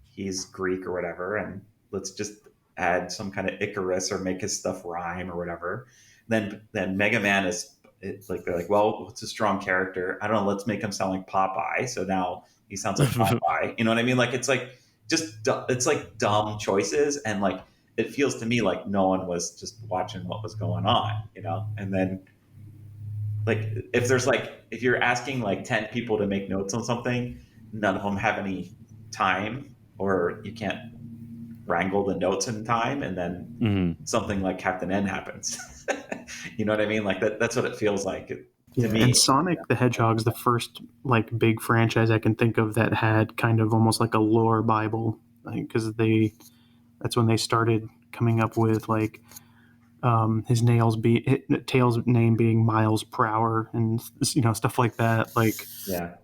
Speaker 5: he's Greek or whatever, and let's just add some kind of Icarus or make his stuff rhyme or whatever. Then Mega Man it's like they're like, well, what's a strong character? I don't know. Let's make him sound like Popeye. So now he sounds like Popeye. You know what I mean? Like it's like it's like dumb choices, and like it feels to me like no one was just watching what was going on. And then like if you're asking like 10 people to make notes on something, none of them have any time, or you can't wrangle the notes in time, and then
Speaker 1: Mm-hmm.
Speaker 5: something like Captain N happens. You know what I mean? Like that's what it feels like to
Speaker 4: Yeah,
Speaker 5: me.
Speaker 4: and Sonic the Hedgehog's the first like big franchise I can think of that had kind of almost like a lore Bible, because that's when they started coming up with like Tails' name being Miles per hour, and stuff like that. Like,
Speaker 5: Yeah.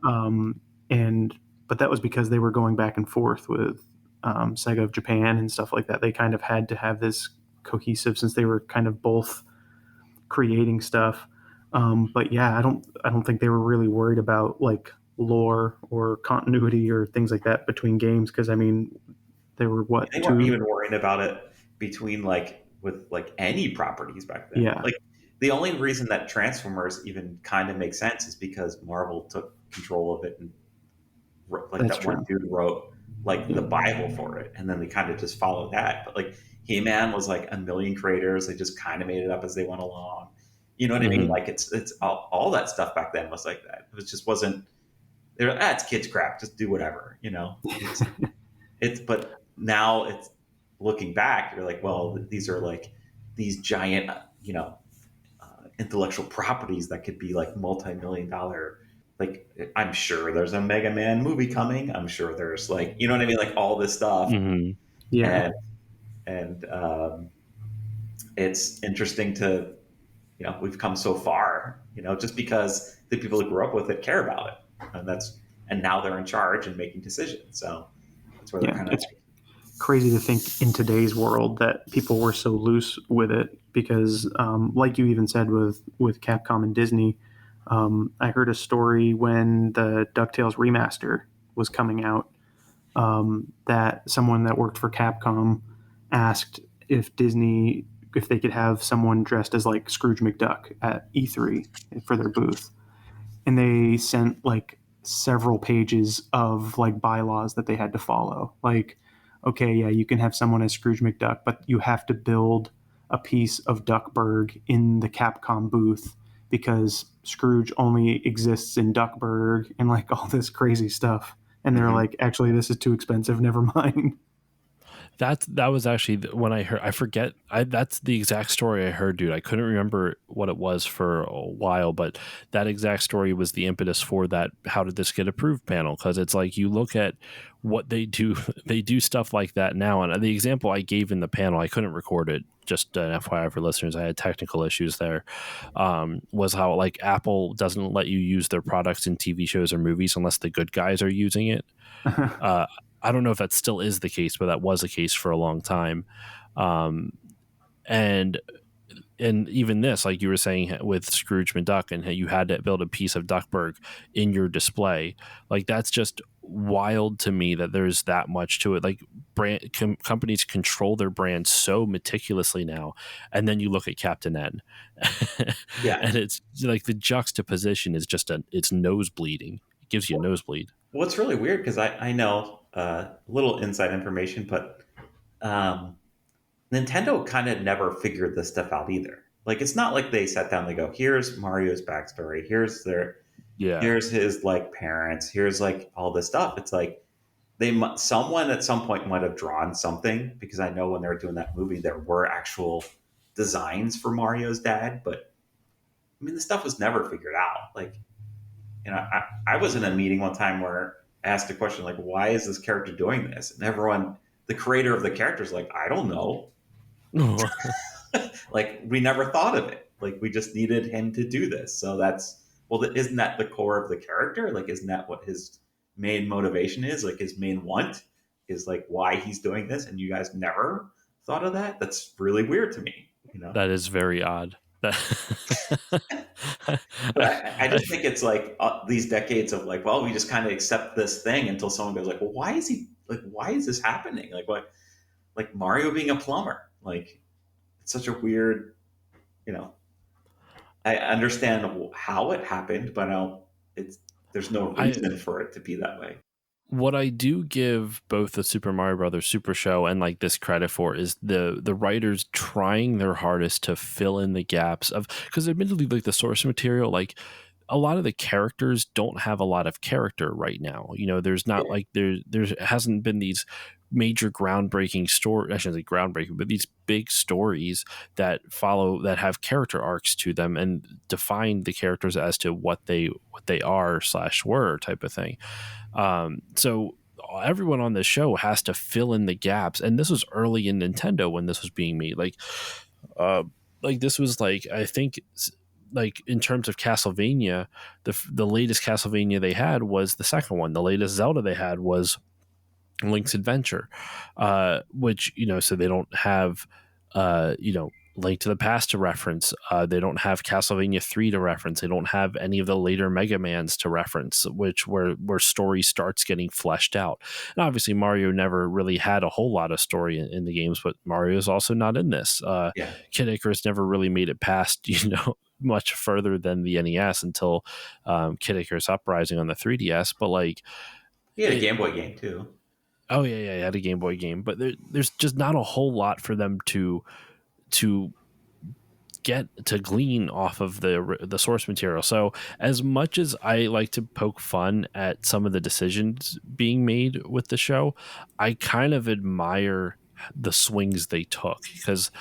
Speaker 4: and but that was because they were going back and forth with Sega of Japan and stuff like that. They kind of had to have this cohesive since they were kind of both creating stuff. But yeah, I don't think they were really worried about like lore or continuity or things like that between games, because I mean, they were what,
Speaker 5: They weren't even worrying about it between like with like any properties back then.
Speaker 4: Yeah.
Speaker 5: Like the only reason that Transformers even kind of makes sense is because Marvel took control of it, and like
Speaker 4: That's
Speaker 5: that one
Speaker 4: true.
Speaker 5: dude wrote like the Bible for it, and then they kind of just followed that. But like He-Man was like a million creators; they just kind of made it up as they went along. You know what I mean?
Speaker 1: Mhm.
Speaker 5: Like it's all that stuff back then was like that. It just wasn't. They're it's kids crap. Just do whatever. You know. It's but now it's looking back, you're like, well, these are like these giant, intellectual properties that could be like multi-million dollar. Like I'm sure there's a Mega Man movie coming. I'm sure there's like you know what I mean, like all this stuff,
Speaker 1: Mhm.
Speaker 4: Yeah.
Speaker 5: and it's interesting to we've come so far, just because the people who grew up with it care about it, and now they're in charge and making decisions. So that's where they're
Speaker 4: Yeah.
Speaker 5: kind of
Speaker 4: It's crazy to think in today's world that people were so loose with it, because like you even said with Capcom and Disney, I heard a story when the DuckTales remaster was coming out, that someone that worked for Capcom asked if they could have someone dressed as like Scrooge McDuck at E3 for their booth, and they sent like several pages of like bylaws that they had to follow. Like, okay, yeah, you can have someone as Scrooge McDuck, but you have to build a piece of Duckburg in the Capcom booth because Scrooge only exists in Duckburg, and like all this crazy stuff. And they're
Speaker 5: Mhm.
Speaker 4: like, actually, this is too expensive. Never mind.
Speaker 1: That was actually when I heard. I forget. That's the exact story I heard, dude. I couldn't remember what it was for a while, but that exact story was the impetus for that. How did this get approved panel? Because it's like you look at what they do. They do stuff like that now. And the example I gave in the panel, I couldn't record it. Just an FYI for listeners, I had technical issues there. Was how like Apple doesn't let you use their products in TV shows or movies unless the good guys are using it. Uh, I don't know if that still is the case, but that was the case for a long time. Um, and even this, like you were saying with Scrooge McDuck, and you had to build a piece of Duckburg in your display. Like that's just wild to me that there's that much to it. Like companies control their brand so meticulously now, and then you look at Captain N,
Speaker 5: Yeah.
Speaker 1: and it's like the juxtaposition is just it's nose bleeding. It gives you a nosebleed.
Speaker 5: Well, it's really weird because I know a little inside information, but um, Nintendo kind of never figured this stuff out either. Like, it's not like they sat down and they go, "Here's Mario's backstory.
Speaker 1: Yeah.
Speaker 5: Here's his like parents. Here's like all this stuff." It's like someone at some point might have drawn something, because I know when they were doing that movie, there were actual designs for Mario's dad, but I mean, the stuff was never figured out. Like, I was in a meeting one time where I asked a question like, why is this character doing this? And everyone, the creator of the character is like, I don't know. Like, we never thought of it. Like, we just needed him to do this. So isn't that the core of the character? Like, isn't that what his main motivation is? Like, his main want is like why he's doing this. And you guys never thought of that? That's really weird to me,
Speaker 1: That is very odd.
Speaker 5: But I
Speaker 1: I-
Speaker 5: just think it's like these decades of like, well, we just kind of accept this thing until someone goes like, well, why is this happening? Like, what, like Mario being a plumber? Like, it's such a weird, you know. I understand how it happened, but there's no reason for it to be that way.
Speaker 1: what I do give both the Super Mario Brothers Super Show and like this credit for is the writers trying their hardest to fill in the gaps of, because admittedly, like the source material, like a lot of the characters don't have a lot of character right now. There's not like there hasn't been these major groundbreaking story. I shouldn't say groundbreaking, but these big stories that have character arcs to them and define the characters as to what they are / were type of thing. So everyone on this show has to fill in the gaps, and this was early in Nintendo when this was being made. Like this was like, I think like in terms of Castlevania, the latest Castlevania they had was the second one. The latest Zelda they had was Link's Adventure, which, so they don't have, Link to the Past to reference. They don't have Castlevania 3 to reference. They don't have any of the later Mega Mans to reference, where story starts getting fleshed out. And obviously Mario never really had a whole lot of story in the games, but Mario is also not in this.
Speaker 5: Yeah.
Speaker 1: Kid Icarus never really made it past, much further than the NES until Kid Icarus Uprising on the 3DS. But like,
Speaker 5: He had a Game Boy game too.
Speaker 1: Oh yeah, I had a Game Boy game, but there's just not a whole lot for them to get to glean off of the source material. So as much as I like to poke fun at some of the decisions being made with the show, I kind of admire the swings they took, because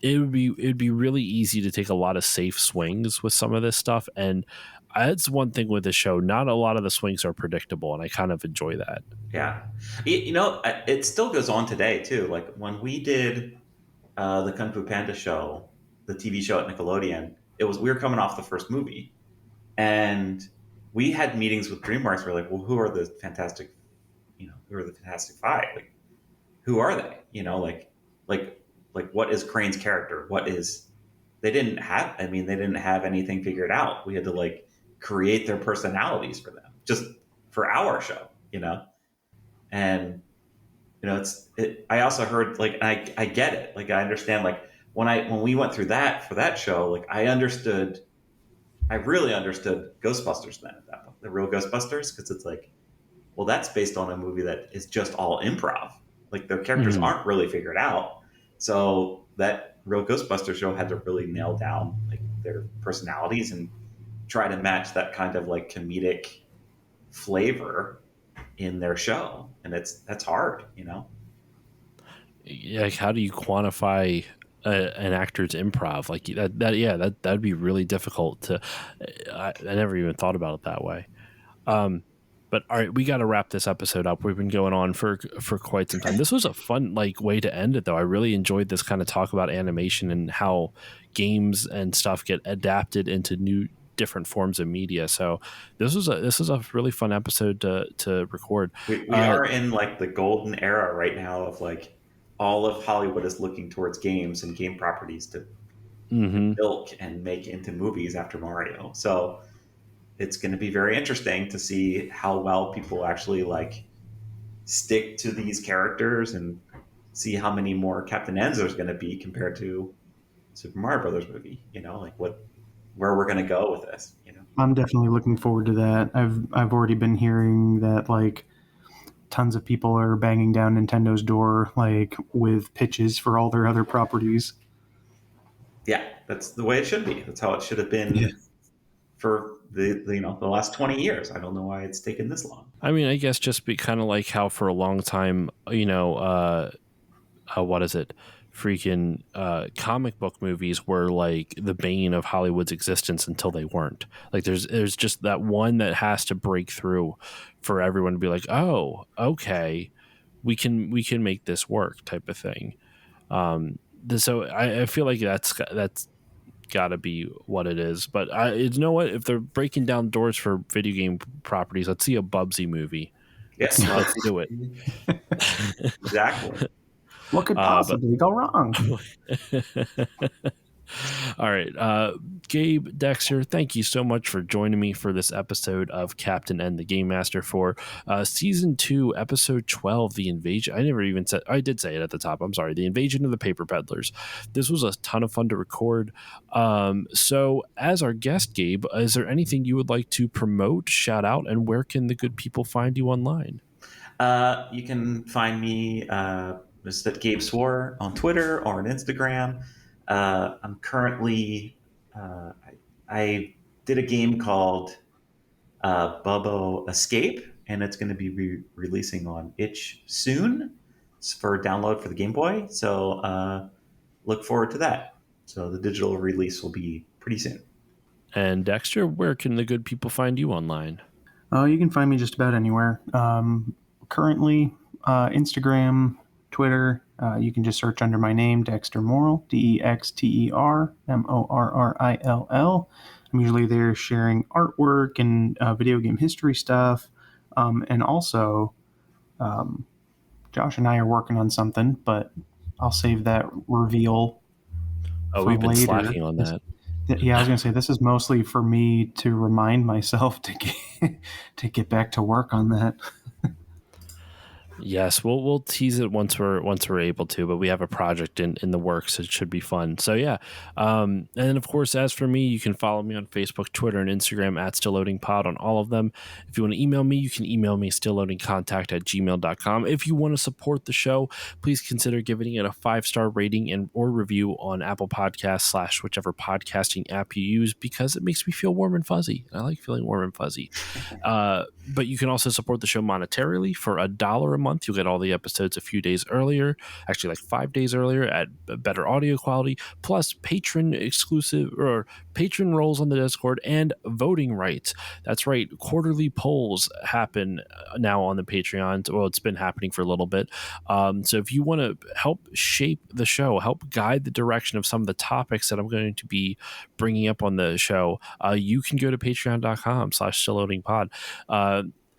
Speaker 1: it'd be really easy to take a lot of safe swings with some of this stuff, and that's one thing with the show. Not a lot of the swings are predictable, and I kind of enjoy that.
Speaker 5: Yeah. It still goes on today too. Like when we did the Kung Fu Panda show, the TV show at Nickelodeon, we were coming off the first movie, and we had meetings with DreamWorks. We're like, well, who are the Fantastic Five? Like, who are they? Like what is Crane's character? They didn't have anything figured out. We had to like create their personalities for them, just for our show, and I also heard, like, I get it. Like, I understand, like, when we went through that for that show, like, I really understood Ghostbusters then, at that point, the real Ghostbusters, because it's like, well, that's based on a movie that is just all improv. Like, their characters aren't really figured out. So that real Ghostbusters show had to really nail down, like, their personalities and try to match that kind of, like, comedic flavor in their show. And that's hard,
Speaker 1: Like, how do you quantify an actor's improv like that'd be really difficult to. I never even thought about it that way. But all right, we got to wrap this episode up. We've been going on for quite some time. This was a fun way to end it, though. I really enjoyed this kind of talk about animation and how games and stuff get adapted into new different forms of media. So this was a really fun episode to record.
Speaker 5: We are in like the golden era right now of like all of Hollywood is looking towards games and game properties to milk and make into movies after Mario. So it's going to be very interesting to see how well people actually like stick to these characters and see how many more Captain N's there's going to be compared to Super Mario Brothers movie. Like where we're going to go with this.
Speaker 4: I'm definitely looking forward to that. I've already been hearing that like tons of people are banging down Nintendo's door like with pitches for all their other properties.
Speaker 5: Yeah, that's the way it should be. That's how it should have been for the last 20 years. I don't know why it's taken this long.
Speaker 1: I mean, I guess just be kind of like how for a long time, what is it? Freaking comic book movies were like the bane of Hollywood's existence until they weren't. Like there's just that one that has to break through for everyone to be like, oh, okay, we can make this work type of thing. So I feel like that's got to be what it is. But you know what? If they're breaking down doors for video game properties, let's see a Bubsy movie.
Speaker 5: Yes,
Speaker 1: let's do it.
Speaker 5: Exactly.
Speaker 4: What could possibly go wrong?
Speaker 1: All right. Gabe, Dexter, thank you so much for joining me for this episode of Captain N the Game Master for Season 2, Episode 12, The Invasion. I did say it at the top. I'm sorry. The Invasion of the Paper Peddlers. This was a ton of fun to record. So as our guest, Gabe, is there anything you would like to promote, shout out, and where can the good people find you online?
Speaker 5: You can find me just at Gabe Swarr on Twitter or on Instagram. I'm currently I did a game called Bubbo Escape, and it's going to be releasing on itch soon. It's for download for the Game Boy, so look forward to that. So the digital release will be pretty soon.
Speaker 1: And Dexter, where can the good people find you online?
Speaker 4: You can find me just about anywhere. Currently, Instagram, Twitter. You can just search under my name, Dexter Morrill, DexterMorrill. I'm usually there sharing artwork and video game history stuff. And also, Josh and I are working on something, but I'll save that reveal
Speaker 1: Oh,
Speaker 4: for
Speaker 1: we've been
Speaker 4: later.
Speaker 1: slacking on that.
Speaker 4: Yeah, I was going to say, this is mostly for me to remind myself to get back to work on that.
Speaker 1: Yes, we'll tease it once we're able to, but we have a project in the works, so it should be fun. So yeah, and then of course, as for me, you can follow me on Facebook, Twitter, and Instagram at StillLoadingPod on all of them. If you want to email me, you can email me stillloadingcontact@gmail.com. If you want to support the show, please consider giving it a 5-star rating and or review on Apple Podcasts / whichever podcasting app you use, because it makes me feel warm and fuzzy. I like feeling warm and fuzzy. But you can also support the show monetarily for $1 a month. You'll get all the episodes a few days earlier, actually like 5 days earlier, at better audio quality, plus patron exclusive or patron roles on the Discord and voting rights. That's right, quarterly polls happen now on the Patreon. Well, it's been happening for a little bit. So if you want to help shape the show, help guide the direction of some of the topics that I'm going to be bringing up on the show, you can go to patreon.com/stillloadingpod.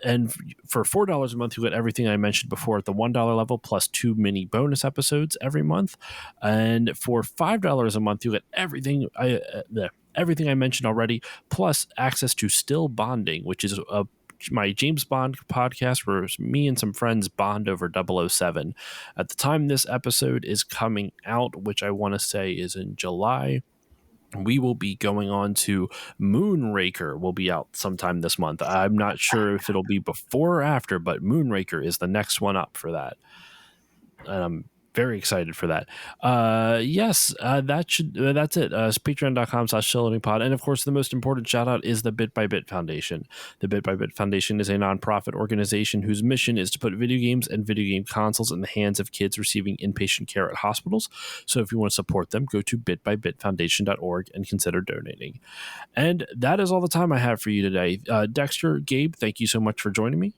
Speaker 1: And for $4 a month, you get everything I mentioned before at the $1 level, plus 2 mini bonus episodes every month. And for $5 a month, you get everything I mentioned already, plus access to Still Bonding, which is my James Bond podcast where me and some friends bond over 007. At the time this episode is coming out, which I want to say is in July, we will be going on to Moonraker. Will be out sometime this month. I'm not sure if it'll be before or after, but Moonraker is the next one up for that. And I'm very excited for that. That's it. Patreon.com/stillloadingpod. And of course, the most important shout out is the Bit by Bit Foundation. The Bit by Bit Foundation is a nonprofit organization whose mission is to put video games and video game consoles in the hands of kids receiving inpatient care at hospitals. So if you want to support them, go to bitbybitfoundation.org and consider donating. And that is all the time I have for you today. Dexter, Gabe, thank you so much for joining me.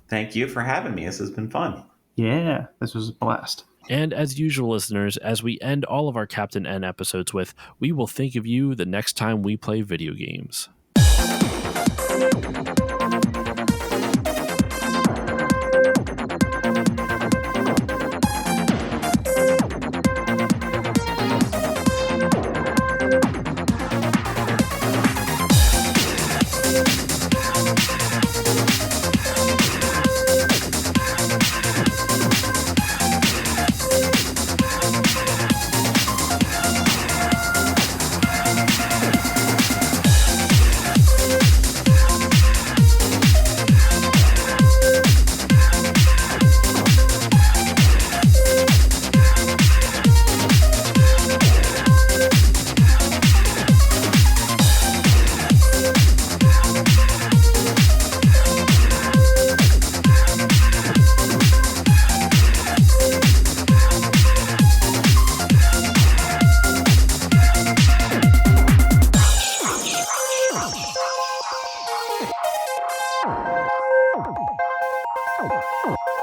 Speaker 5: Thank you for having me. This has been fun.
Speaker 4: Yeah, this was a blast.
Speaker 1: And as usual, listeners, as we end all of our Captain N episodes with, we will think of you the next time we play video games.
Speaker 6: Oh.